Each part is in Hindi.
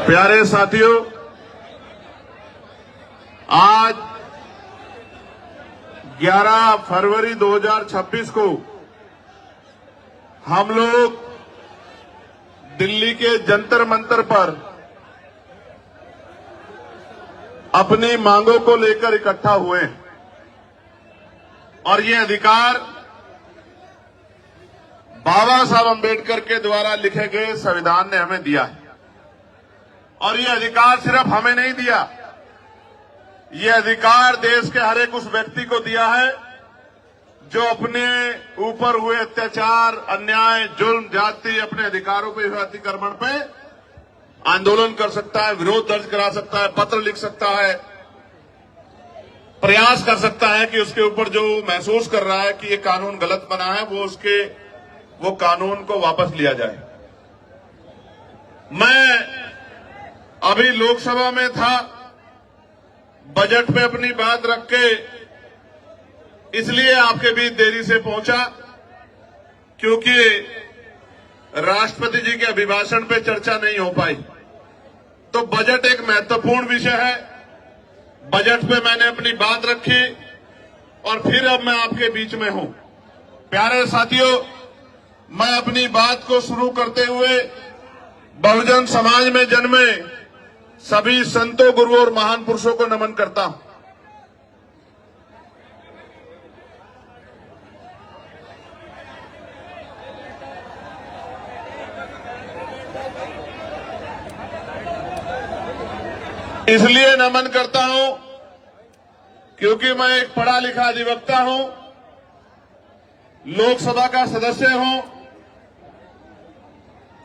प्यारे साथियों, आज 11 फरवरी 2026 को हम लोग दिल्ली के जंतर मंतर पर अपनी मांगों को लेकर इकट्ठा हुए हैं और ये अधिकार बाबा साहब अंबेडकर के द्वारा लिखे गए संविधान ने हमें दिया है। और ये अधिकार सिर्फ हमें नहीं दिया, ये अधिकार देश के हर एक उस व्यक्ति को दिया है जो अपने ऊपर हुए अत्याचार, अन्याय, जुल्म, जाति, अपने अधिकारों पे हुए अतिक्रमण पे आंदोलन कर सकता है, विरोध दर्ज करा सकता है, पत्र लिख सकता है, प्रयास कर सकता है कि उसके ऊपर जो महसूस कर रहा है कि ये कानून गलत बना है वो कानून को वापस लिया जाए। मैं अभी लोकसभा में था, बजट पे अपनी बात रख के इसलिए आपके बीच देरी से पहुंचा क्योंकि राष्ट्रपति जी के अभिभाषण पे चर्चा नहीं हो पाई। तो बजट एक महत्वपूर्ण विषय है, बजट पे मैंने अपनी बात रखी और फिर अब मैं आपके बीच में हूं। प्यारे साथियों, मैं अपनी बात को शुरू करते हुए बहुजन समाज में जन्मे सभी संतों, गुरुओं और महान पुरुषों को नमन करता हूं। इसलिए नमन करता हूं क्योंकि मैं एक पढ़ा लिखा अधिवक्ता हूं, लोकसभा का सदस्य हूं,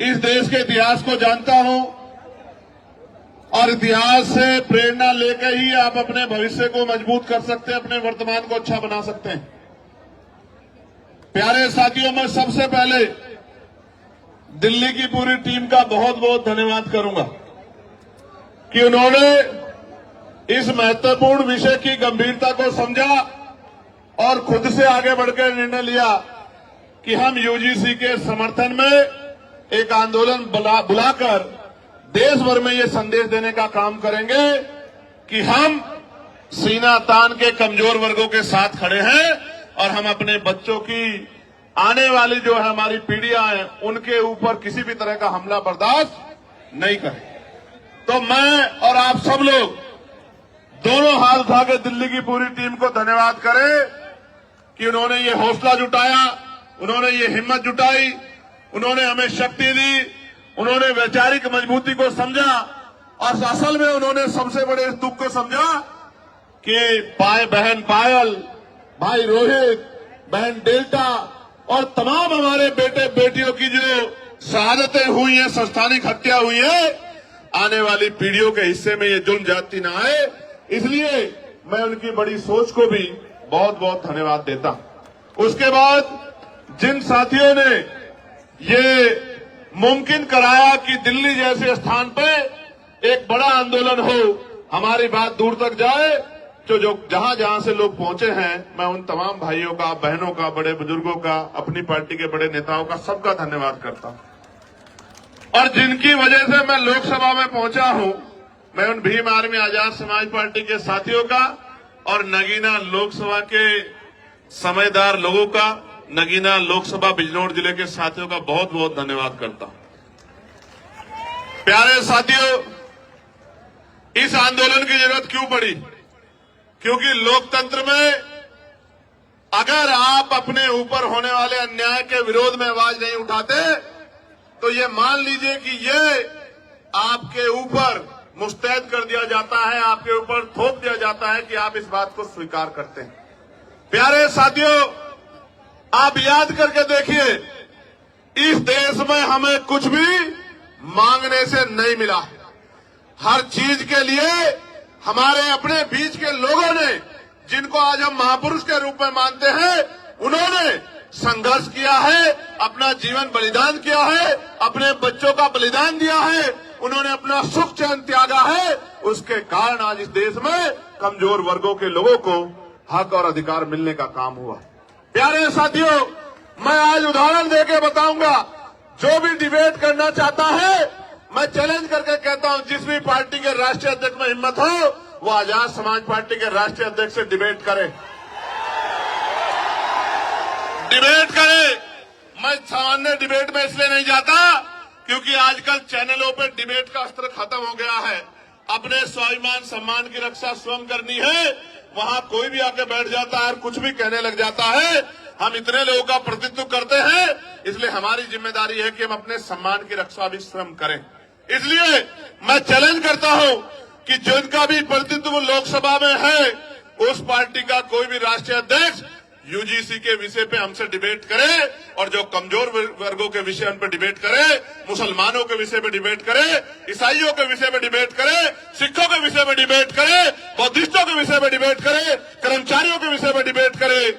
इस देश के इतिहास को जानता हूं और इतिहास से प्रेरणा लेकर ही आप अपने भविष्य को मजबूत कर सकते हैं, अपने वर्तमान को अच्छा बना सकते हैं। प्यारे साथियों, मैं सबसे पहले दिल्ली की पूरी टीम का बहुत बहुत धन्यवाद करूंगा कि उन्होंने इस महत्वपूर्ण विषय की गंभीरता को समझा और खुद से आगे बढ़कर निर्णय लिया कि हम यूजीसी के समर्थन में एक आंदोलन बुलाकर देश भर में ये संदेश देने का काम करेंगे कि हम सीना तान के कमजोर वर्गों के साथ खड़े हैं और हम अपने बच्चों की आने वाली जो है हमारी पीढ़ियां हैं उनके ऊपर किसी भी तरह का हमला बर्दाश्त नहीं करें। तो मैं और आप सब लोग दोनों हाथ उठाकर दिल्ली की पूरी टीम को धन्यवाद करें कि उन्होंने ये हौसला जुटाया, उन्होंने ये हिम्मत जुटाई, उन्होंने हमें शक्ति दी, उन्होंने वैचारिक मजबूती को समझा और असल में उन्होंने सबसे बड़े इस दुख को समझा कि बहन पायल, भाई रोहित, बहन डेल्टा और तमाम हमारे बेटे बेटियों की जो शहादतें हुई हैं, संस्थानिक हत्या हुई है, आने वाली पीढ़ियों के हिस्से में ये जुल्म जाति ना आए। इसलिए मैं उनकी बड़ी सोच को भी बहुत बहुत धन्यवाद देता हूं। उसके बाद जिन साथियों ने ये मुमकिन कराया कि दिल्ली जैसे स्थान पर एक बड़ा आंदोलन हो, हमारी बात दूर तक जाए, जो जहां जहां से लोग पहुंचे हैं, मैं उन तमाम भाइयों का, बहनों का, बड़े बुजुर्गों का, अपनी पार्टी के बड़े नेताओं का, सबका धन्यवाद करता हूं। और जिनकी वजह से मैं लोकसभा में पहुंचा हूं, मैं उन भीम आर्मी आजाद समाज पार्टी के साथियों का और नगीना लोकसभा के समझदार लोगों का, नगीना लोकसभा बिजनौर जिले के साथियों का बहुत बहुत धन्यवाद करता हूं। प्यारे साथियों, इस आंदोलन की जरूरत क्यों पड़ी? क्योंकि लोकतंत्र में अगर आप अपने ऊपर होने वाले अन्याय के विरोध में आवाज नहीं उठाते तो ये मान लीजिए कि ये आपके ऊपर मुस्तैद कर दिया जाता है, आपके ऊपर थोप दिया जाता है कि आप इस बात को स्वीकार करते हैं। प्यारे साथियों, आप याद करके देखिए, इस देश में हमें कुछ भी मांगने से नहीं मिला। हर चीज के लिए हमारे अपने बीच के लोगों ने, जिनको आज हम महापुरुष के रूप में मानते हैं, उन्होंने संघर्ष किया है, अपना जीवन बलिदान किया है, अपने बच्चों का बलिदान दिया है, उन्होंने अपना सुख चैन त्यागा है। उसके कारण आज इस देश में कमजोर वर्गों के लोगों को हक और अधिकार मिलने का काम हुआ। प्यारे साथियों, मैं आज उदाहरण देके बताऊंगा, जो भी डिबेट करना चाहता है मैं चैलेंज करके कहता हूं, जिस भी पार्टी के राष्ट्रीय अध्यक्ष में हिम्मत हो वो आजाद समाज पार्टी के राष्ट्रीय अध्यक्ष से डिबेट करे, डिबेट करे। मैं सामान्य डिबेट में इसलिए नहीं जाता क्योंकि आजकल चैनलों पे डिबेट का अस्त्र खत्म हो गया है। अपने स्वाभिमान सम्मान की रक्षा स्वयं करनी है, वहां कोई भी आके बैठ जाता है और कुछ भी कहने लग जाता है। हम इतने लोगों का प्रतिनिधित्व करते हैं, इसलिए हमारी जिम्मेदारी है कि हम अपने सम्मान की रक्षा भी स्वयं करें। इसलिए मैं चैलेंज करता हूं कि जिनका भी प्रतिनिधित्व लोकसभा में है, उस पार्टी का कोई भी राष्ट्रीय अध्यक्ष यूजीसी के विषय पे हमसे डिबेट करे और जो कमजोर वर्गों के विषय उन पर डिबेट करे, मुसलमानों के विषय पे डिबेट करे, ईसाइयों के विषय पे डिबेट करे, सिखों के विषय पे डिबेट करे, बौद्धिस्टों के विषय पे डिबेट करे, कर्मचारियों के विषय पे डिबेट करे,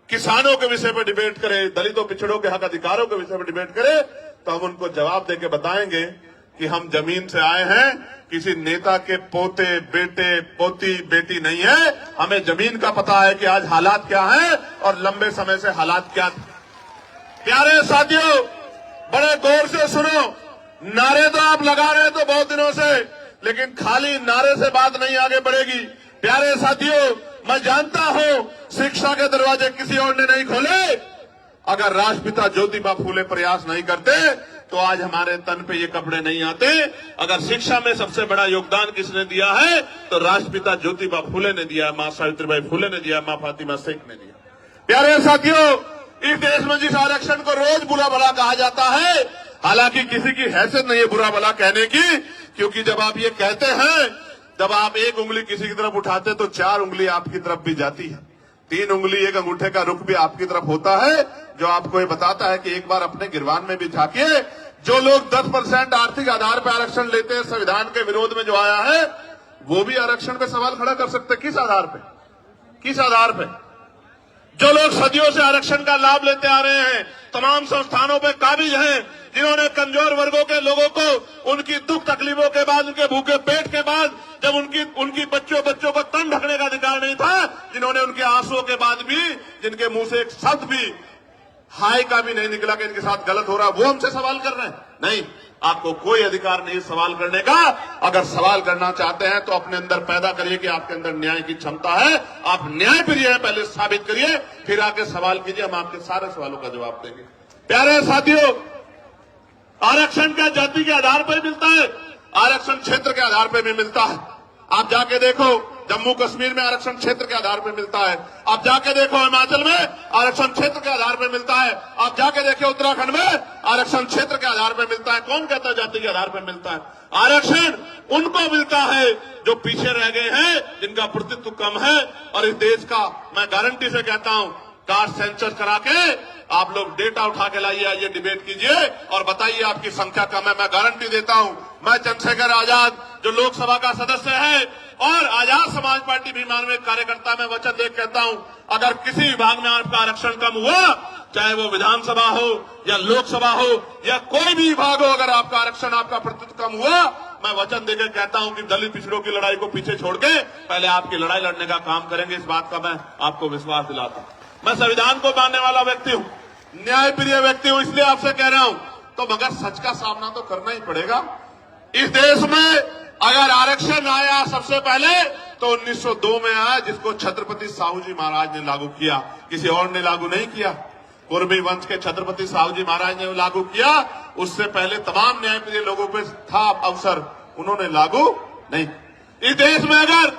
किसानों के विषय पे डिबेट करे, दलितों पिछड़ों के हक अधिकारों के विषय पे डिबेट करे, तो हम उनको जवाब देके बताएंगे कि हम जमीन से आए हैं, किसी नेता के पोते बेटे पोती बेटी नहीं है। हमें जमीन का पता है कि आज हालात क्या हैं और लंबे समय से हालात क्या थे। प्यारे साथियों, बड़े गौर से सुनो। नारे तो आप लगा रहे हैं तो बहुत दिनों से, लेकिन खाली नारे से बात नहीं आगे बढ़ेगी। प्यारे साथियों, मैं जानता हूं शिक्षा के दरवाजे किसी और ने नहीं खोले। अगर राष्ट्रपिता ज्योतिबा फूले प्रयास नहीं करते तो आज हमारे तन पे ये कपड़े नहीं आते। अगर शिक्षा में सबसे बड़ा योगदान किसने दिया है तो राष्ट्रपिता ज्योतिबा फूले ने दिया, मां सावित्रीबाई फूले ने दिया, मां फातिमा शेख ने दिया। प्यारे साथियों, इस देश में जिस आरक्षण को रोज बुरा भला कहा जाता है, हालांकि किसी की हैसियत नहीं है बुरा भला कहने की, क्योंकि जब आप ये कहते हैं, जब आप एक उंगली किसी की तरफ उठाते तो 4 उंगली आपकी तरफ भी जाती है, 3 उंगली एक अंगूठे का रुख भी आपकी तरफ होता है, जो आपको ये बताता है कि एक बार अपने गिरवान में भी झांकिए। जो लोग 10% आर्थिक आधार पर आरक्षण लेते हैं, संविधान के विरोध में जो आया है, वो भी आरक्षण पे सवाल खड़ा कर सकते हैं। किस आधार पे? किस आधार पे? जो लोग सदियों से आरक्षण का लाभ लेते आ रहे हैं, तमाम संस्थानों पे काबिज हैं, जिन्होंने कमजोर वर्गों के लोगों को उनकी दुख तकलीफों के बाद, उनके भूखे पेट के बाद, जब उनकी बच्चों को तन ढकने का अधिकार नहीं था, जिन्होंने उनके आंसुओं के बाद भी, जिनके मुंह से एक शब्द भी हाय का भी नहीं निकला कि इनके साथ गलत हो रहा, वो हमसे सवाल कर रहे हैं। नहीं, आपको कोई अधिकार नहीं सवाल करने का। अगर सवाल करना चाहते हैं तो अपने अंदर पैदा करिए कि आपके अंदर न्याय की क्षमता है, आप न्यायप्रिय हैं, पहले साबित करिए, फिर आके सवाल कीजिए, हम आपके सारे सवालों का जवाब देंगे। प्यारे साथियों, आरक्षण क्या जाति के आधार पर मिलता है? आरक्षण क्षेत्र के आधार पर भी मिलता है। आप जाके देखो, जम्मू कश्मीर में आरक्षण क्षेत्र के आधार पर मिलता है। आप जाके देखो, हिमाचल में आरक्षण क्षेत्र के आधार पर मिलता है। आप जाके देखो, उत्तराखंड में आरक्षण क्षेत्र के आधार पर मिलता है। कौन कहता है जाति के आधार पर मिलता है? आरक्षण उनको मिलता है जो पीछे रह गए हैं, जिनका प्रतिनिधित्व कम है। और इस देश का मैं गारंटी से कहता हूं, कास्ट सेंसस करा के आप लोग डेटा उठा के लाइए, आइए डिबेट कीजिए और बताइए आपकी संख्या कम है। मैं गारंटी देता हूं, मैं चंद्रशेखर आजाद जो लोकसभा का सदस्य है और आजाद समाज पार्टी भीमान में कार्यकर्ता में वचन दे कहता हूं, अगर किसी विभाग में आपका आरक्षण कम हुआ, चाहे वो विधानसभा हो या लोकसभा हो या कोई भी विभाग हो, अगर आपका आरक्षण, आपका प्रतिशत कम हुआ, मैं वचन देकर कहता हूं कि दलित पिछड़ों की लड़ाई को पीछे छोड़ के पहले आपकी लड़ाई लड़ने का काम करेंगे। इस बात का मैं आपको विश्वास दिलाता हूं। मैं संविधान को मानने वाला व्यक्ति हूं, न्यायप्रिय व्यक्ति हूं, इसलिए आपसे कह रहा हूं। तो मगर सच का सामना तो करना ही पड़ेगा। इस देश में अगर आरक्षण आया सबसे पहले तो 1902 में आया, जिसको छत्रपति साहू जी महाराज ने लागू किया, किसी और ने लागू नहीं किया। कुर्मी वंश के छत्रपति साहू जी महाराज ने लागू किया। उससे पहले तमाम न्यायप्रिय लोगों पे था अवसर, उन्होंने लागू नहीं। इस देश में अगर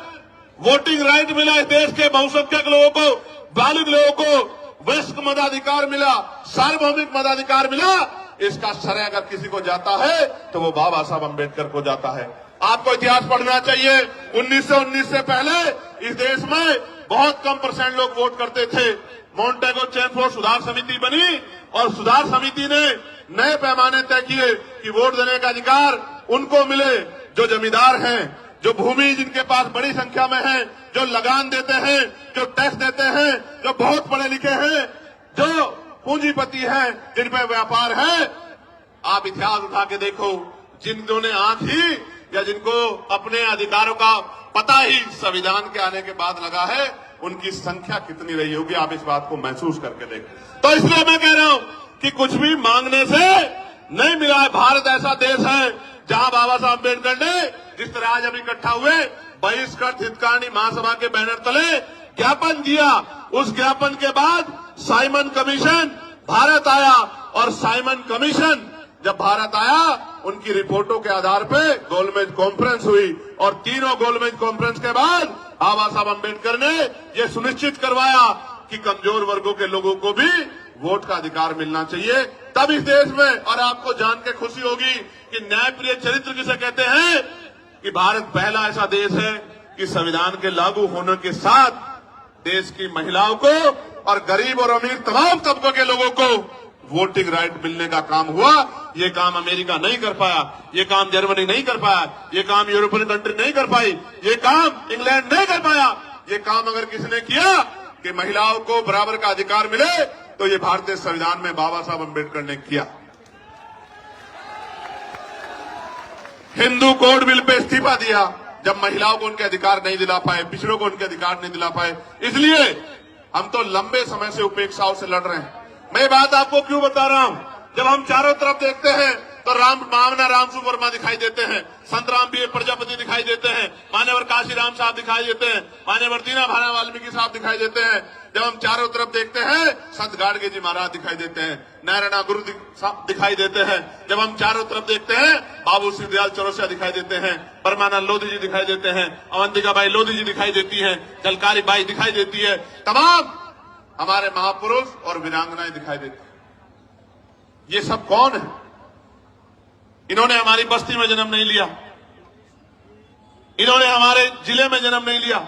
वोटिंग राइट मिला, इस देश के बहुसंख्यक लोगों को, बालिग लोगों को वयस्क मताधिकार मिला, सार्वभौमिक मताधिकार मिला, इसका श्रेय अगर किसी को जाता है तो वो बाबा साहब अम्बेडकर को जाता है। आपको इतिहास पढ़ना चाहिए। 1919 से पहले इस देश में बहुत कम परसेंट लोग वोट करते थे। मॉन्टेगो चैनफोर्ड सुधार समिति बनी और सुधार समिति ने नए पैमाने तय किए कि वोट देने का अधिकार उनको मिले जो जमींदार हैं, जो भूमि जिनके पास बड़ी संख्या में है, जो लगान देते हैं, जो टैक्स देते हैं, जो बहुत पढ़े लिखे हैं, जो पूंजीपति हैं, जिन पे व्यापार है। आप इतिहास उठा के देखो, जिन्होंने आंख ही या जिनको अपने अधिकारों का पता ही संविधान के आने के बाद लगा है, उनकी संख्या कितनी रही होगी, आप इस बात को महसूस करके देखें। तो इसलिए मैं कह रहा हूं कि कुछ भी मांगने से नहीं मिला है। भारत ऐसा देश है जहां बाबा साहब अम्बेडकर ने जिस तरह आज हम इकट्ठा हुए बहिष्कृत हितकारिणी महासभा के बैनर तले ज्ञापन दिया, उस ज्ञापन के बाद साइमन कमीशन भारत आया और साइमन कमीशन जब भारत आया उनकी रिपोर्टों के आधार पे गोलमेज कॉन्फ्रेंस हुई और तीनों गोलमेज कॉन्फ्रेंस के बाद बाबा साहब अम्बेडकर ने यह सुनिश्चित करवाया कि कमजोर वर्गों के लोगों को भी वोट का अधिकार मिलना चाहिए। तब इस देश में, और आपको जान के खुशी होगी कि न्यायप्रिय चरित्र किसे कहते हैं, कि भारत पहला ऐसा देश है कि संविधान के लागू होने के साथ देश की महिलाओं को और गरीब और अमीर तमाम तबकों के लोगों को वोटिंग राइट मिलने का काम हुआ। ये काम अमेरिका नहीं कर पाया, ये काम जर्मनी नहीं कर पाया, ये काम यूरोपियन कंट्री नहीं कर पाई, ये काम इंग्लैंड नहीं कर पाया। ये काम अगर किसने किया कि महिलाओं को बराबर का अधिकार मिले तो ये भारतीय संविधान में बाबा साहब अम्बेडकर ने किया। हिंदू कोड बिल पे इस्तीफा दिया जब महिलाओं को उनके अधिकार नहीं दिला पाए, पिछड़ों को उनके अधिकार नहीं दिला पाए। इसलिए हम तो लंबे समय से उपेक्षाओं से लड़ रहे हैं। मैं ये बात आपको क्यों बता रहा हूं, जब हम चारों तरफ देखते हैं तो मामना रामसु वर्मा दिखाई देते हैं, संत राम बी प्रजापति दिखाई देते हैं, मान्यवर काशीराम साहब दिखाई देते हैं, मान्यवर दीना भाना वाल्मीकि साहब दिखाई देते हैं। जब हम चारों तरफ देखते हैं संत गाडगे जी महाराज दिखाई देते हैं, नारायणा गुरु दिखाई देते हैं। जब हम चारों तरफ देखते हैं बाबू श्री दयाल चौरसिया दिखाई देते हैं, परमानंद लोधी जी दिखाई देते हैं, अवंतिका बाई लोधी जी दिखाई देती है, कलकारी बाई दिखाई देती है, तमाम हमारे महापुरुष और वीरांगनाएं दिखाई देती है। ये सब कौन है? इन्होंने हमारी बस्ती में जन्म नहीं लिया, इन्होंने हमारे जिले में जन्म नहीं लिया,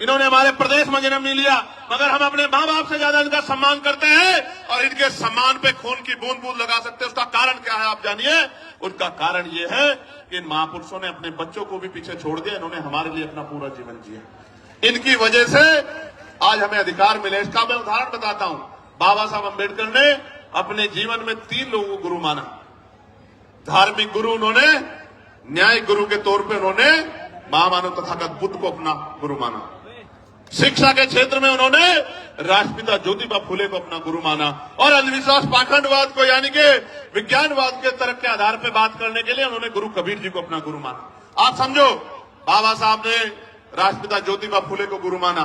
इन्होंने हमारे प्रदेश में जन्म नहीं लिया, मगर हम अपने मां बाप से ज्यादा इनका सम्मान करते हैं और इनके सम्मान पे खून की बूंद बूंद लगा सकते हैं। उसका कारण क्या है आप जानिए। उनका कारण ये है कि इन महापुरुषों ने अपने बच्चों को भी पीछे छोड़ दिया, इन्होंने हमारे लिए अपना पूरा जीवन जिया। इनकी वजह से आज हमें अधिकार मिले। इसका मैं उदाहरण बताता हूं। बाबा साहब अम्बेडकर ने अपने जीवन में 3 लोगों को गुरु माना। धार्मिक गुरु उन्होंने, न्यायिक गुरु के तौर पे उन्होंने महामानव तथागत बुद्ध को अपना गुरु माना। शिक्षा के क्षेत्र में उन्होंने राष्ट्रपिता ज्योतिबा फुले को अपना गुरु माना और अंधविश्वास पाखंडवाद को यानी कि विज्ञानवाद के तर्क के आधार पर बात करने के लिए उन्होंने गुरु कबीर जी को अपना गुरु माना। आप समझो, बाबा साहब ने राष्ट्रपिता ज्योतिबा फुले को गुरु माना,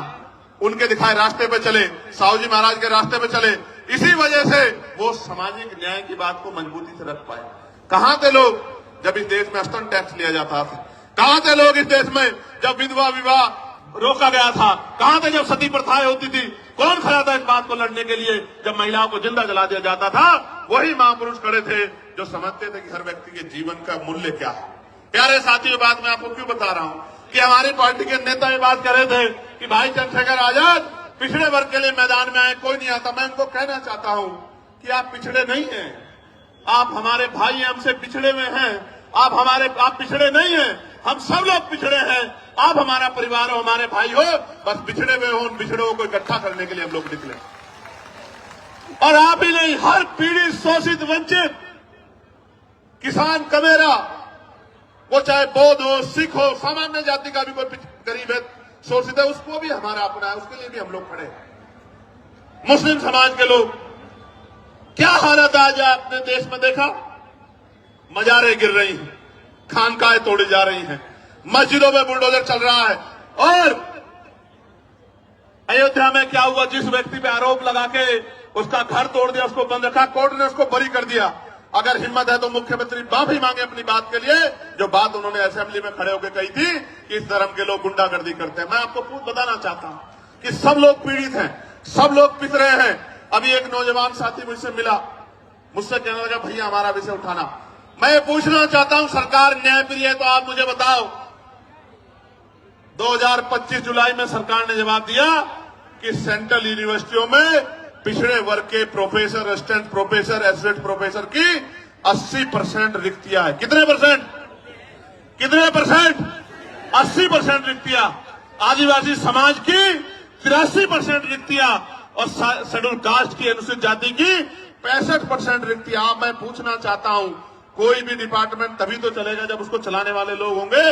उनके दिखाए रास्ते पे चले, साहू जी महाराज के रास्ते पे चले। इसी वजह से वो सामाजिक न्याय की बात को मजबूती से रख पाए। कहां थे लोग जब इस देश में स्तन टैक्स लिया जाता था? कहां थे लोग इस देश में जब विधवा विवाह रोका गया था? कहां थे जब सती प्रथाएं होती थी? कौन खड़ा था इस बात को लड़ने के लिए जब महिलाओं को जिंदा जला दिया जाता था? वही महापुरुष खड़े थे जो समझते थे कि हर व्यक्ति के जीवन का मूल्य क्या है। प्यारे साथियों, बात मैं आपको क्यों बता रहा हूं कि हमारी पार्टी के नेता ये बात कर रहे थे कि भाई चंद्रशेखर आजाद पिछड़े वर्ग के लिए मैदान में आए, कोई नहीं आता। मैं उनको कहना चाहता हूं कि आप पिछड़े नहीं हैं, आप हमारे भाई हैं, हमसे पिछड़े हुए हैं। आप पिछड़े नहीं हैं, हम सब लोग पिछड़े हैं। आप हमारा परिवार हो, हमारे भाई हो, बस बिछड़े हुए हो, उन बिछड़ों को इकट्ठा करने के लिए हम लोग निकले। और आप ही नहीं, हर पीड़ित, शोषित, वंचित, किसान, कमेरा, वो चाहे बौद्ध हो, सिख हो, सामान्य जाति का भी कोई गरीब है, शोषित है, उसको भी हमारा अपना है, उसके लिए भी हम लोग खड़े हैं। मुस्लिम समाज के लोग, क्या हालत आज आपने देश में देखा? मजारें गिर रही हैं, खानकाहें तोड़ी जा रही हैं, मस्जिदों में बुलडोजर चल रहा है। और अयोध्या में क्या हुआ? जिस व्यक्ति पे आरोप लगा के उसका घर तोड़ दिया, उसको बंद रखा, कोर्ट ने उसको बरी कर दिया। अगर हिम्मत है तो मुख्यमंत्री माफी मांगे अपनी बात के लिए, जो बात उन्होंने असेंबली में खड़े होकर कही थी कि इस धर्म के लोग गुंडागर्दी करते हैं। मैं आपको बताना चाहता हूं कि सब लोग पीड़ित हैं, सब लोग पिस रहे हैं। अभी एक नौजवान साथी मुझसे मिला, मुझसे कहने लगा भैया हमारा विषय उठाना। मैं पूछना चाहता हूं, सरकार न्यायप्रिय है तो आप मुझे बताओ, 2025 जुलाई में सरकार ने जवाब दिया कि सेंट्रल यूनिवर्सिटियों में पिछड़े वर्ग के professor, assistant professor, associate professor की 80% रिक्तियां है। कितने परसेंट? 80% रिक्तियां। आदिवासी समाज की 83% रिक्तियां और शेड्यूल कास्ट की, अनुसूचित जाति की 65% रिक्तियां। मैं पूछना चाहता हूं, कोई भी डिपार्टमेंट तभी तो चलेगा जब उसको चलाने वाले लोग होंगे।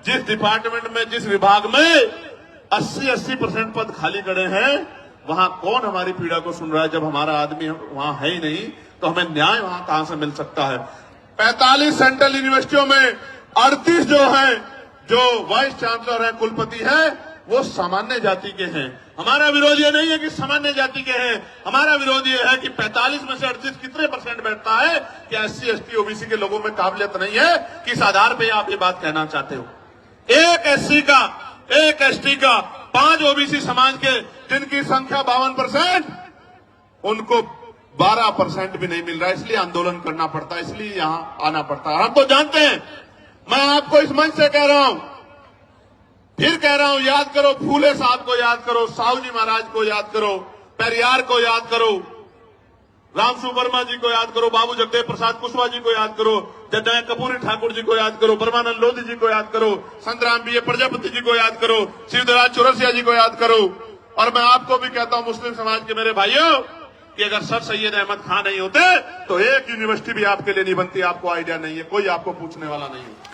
जिस डिपार्टमेंट में, जिस विभाग में 80% पद खाली खड़े हैं, वहां कौन हमारी पीड़ा को सुन रहा है जब हमारा आदमी वहां है ही नहीं? तो हमें न्याय वहां कहां से मिल सकता है? 45 सेंट्रल यूनिवर्सिटियों में 38 जो है, जो वाइस चांसलर है, कुलपति है, वो सामान्य जाति के हैं। हमारा विरोध ये नहीं है कि सामान्य जाति के हैं, हमारा विरोध ये है कि 45 में से 38 कितने परसेंट बैठता है कि SC ST OBC के लोगों में काबिलियत नहीं है? किस आधार पे आप ये बात कहना चाहते हो? एक SC का, एक ST का, 5 OBC समाज के, जिनकी संख्या 52%, उनको 12% भी नहीं मिल रहा है। इसलिए आंदोलन करना पड़ता है, इसलिए यहां आना पड़ता है। हम तो जानते हैं, मैं आपको इस मंच से कह रहा हूं, फिर कह रहा हूं, याद करो फूले साहब को, याद करो साहू जी महाराज को, याद करो पेरियार को, याद करो रामसु वर्मा जी को, याद करो बाबू जगदेव प्रसाद कुशवाहा जी को, याद करो जगदम्ब कपूरी ठाकुर जी को, याद करो परमानंद लोधी जी को, याद करो संतराम BA प्रजापति जी को, याद करो शिवदराज चौरसिया जी को, याद करो। और मैं आपको भी कहता हूं, मुस्लिम समाज के मेरे भाइयों, कि अगर सर सैयद अहमद खान नहीं होते तो एक यूनिवर्सिटी भी आपके लिए नहीं बनती। आपको आइडिया नहीं है, कोई आपको पूछने वाला नहीं है।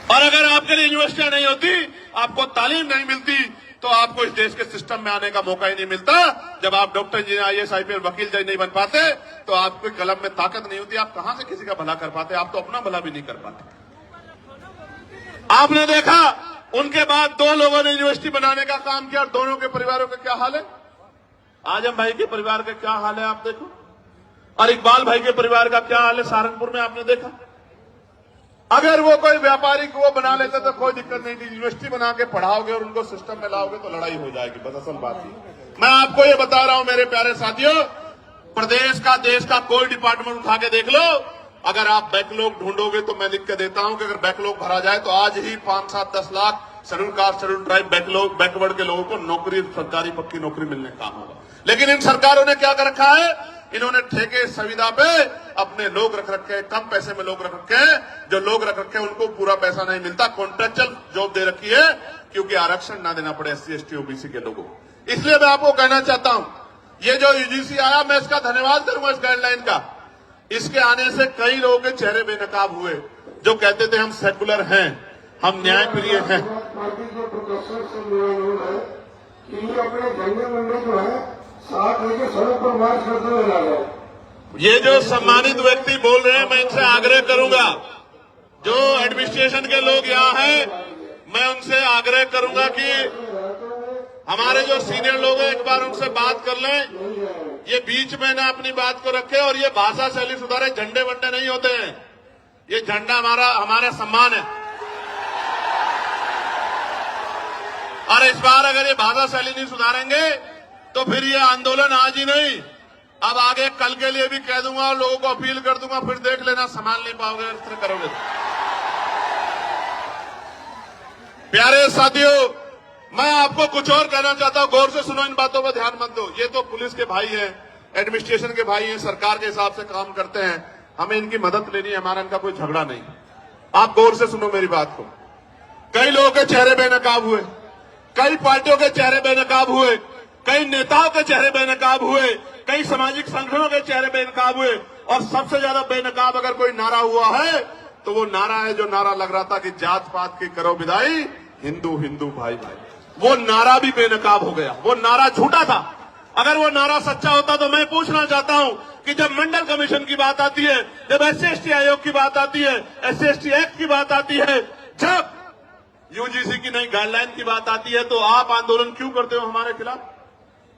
और अगर आपके लिए यूनिवर्सिटियां नहीं होती, आपको तालीम नहीं मिलती, तो आपको इस देश के सिस्टम में आने का मौका ही नहीं मिलता। जब आप डॉक्टर इंजीनियर IAS IPS वकील जज नहीं बन पाते, तो आपके कलम में ताकत नहीं होती, आप कहां से किसी का भला कर पाते? आप तो अपना भला भी नहीं कर पाते। आपने देखा, उनके बाद 2 लोगों ने यूनिवर्सिटी बनाने का काम किया, और दोनों के परिवारों का क्या हाल है? आजम भाई के परिवार का क्या हाल है आप देखो, और इकबाल भाई के परिवार का क्या हाल है सहारनपुर में, आपने देखा। अगर वो कोई व्यापारी को वो बना लेते तो कोई दिक्कत नहीं थी। यूनिवर्सिटी बना के पढ़ाओगे और उनको सिस्टम में लाओगे तो लड़ाई हो जाएगी। बस असल बात ही मैं आपको ये बता रहा हूं मेरे प्यारे साथियों, प्रदेश का, देश का कोई डिपार्टमेंट उठा के देख लो, अगर आप बैकलॉग ढूंढोगे तो मैं लिख के देता हूं कि अगर बैकलॉग भरा जाए तो आज ही 5, 7, 10 lakh schedule caste, schedule tribe, backward के लोगों को नौकरी, सरकारी पक्की नौकरी मिलने का काम होगा। लेकिन इन सरकारों ने क्या कर रखा है? इन्होंने ठेके संविदा पे अपने लोग रख रखे, कम पैसे में लोग रख रखे, जो लोग रख रखे उनको पूरा पैसा नहीं मिलता, कॉन्ट्रेक्चुअल जॉब दे रखी है, क्योंकि आरक्षण ना देना पड़े SC ST OBC के लोगों को। इसलिए मैं आपको कहना चाहता हूं, ये जो UGC आया, मैं इसका धन्यवाद करूंगा, इस गाइडलाइन का। इसके आने से कई लोगों के चेहरे बेनकाब हुए, जो कहते थे हम सेकुलर हैं, हम न्यायप्रिय हैं। ये जो सम्मानित व्यक्ति बोल रहे हैं, मैं इनसे आग्रह करूंगा, जो एडमिनिस्ट्रेशन के लोग यहाँ हैं, मैं उनसे आग्रह करूंगा कि हमारे जो सीनियर लोग हैं, एक बार उनसे बात कर लें, ये बीच में ना अपनी बात को रखे, और ये भाषा शैली सुधारे। झंडे वंडे नहीं होते हैं, ये झंडा हमारा सम्मान है। और इस बार अगर ये भाषा शैली नहीं सुधारेंगे तो फिर ये आंदोलन आज ही नहीं, अब आगे कल के लिए भी कह दूंगा और लोगों को अपील कर दूंगा, फिर देख लेना संभाल नहीं पाओगे इस तरह करोगे। प्यारे साथियों, मैं आपको कुछ और कहना चाहता हूं, गौर से सुनो, इन बातों पर ध्यान मत दो। ये तो पुलिस के भाई हैं, एडमिनिस्ट्रेशन के भाई हैं, सरकार के हिसाब से काम करते हैं, हमें इनकी मदद लेनी है, हमारा इनका कोई झगड़ा नहीं। आप गौर से सुनो मेरी बात को। कई लोगों के चेहरे बेनकाब हुए, कई पार्टियों के चेहरे बेनकाब हुए, कई नेताओं के चेहरे बेनकाब हुए, कई सामाजिक संगठनों के चेहरे बेनकाब हुए, और सबसे ज्यादा बेनकाब अगर कोई नारा हुआ है तो वो नारा है जो नारा लग रहा था कि जात पात की करो विदाई, हिंदू हिंदू भाई भाई। वो नारा भी बेनकाब हो गया, वो नारा झूठा था। अगर वो नारा सच्चा होता तो मैं पूछना चाहता हूं कि जब मंडल कमीशन की बात आती है, जब SC ST आयोग की बात आती है, SC ST एक्ट की बात आती है, जब UGC की नई गाइडलाइन की बात आती है, तो आप आंदोलन क्यों करते हो हमारे खिलाफ?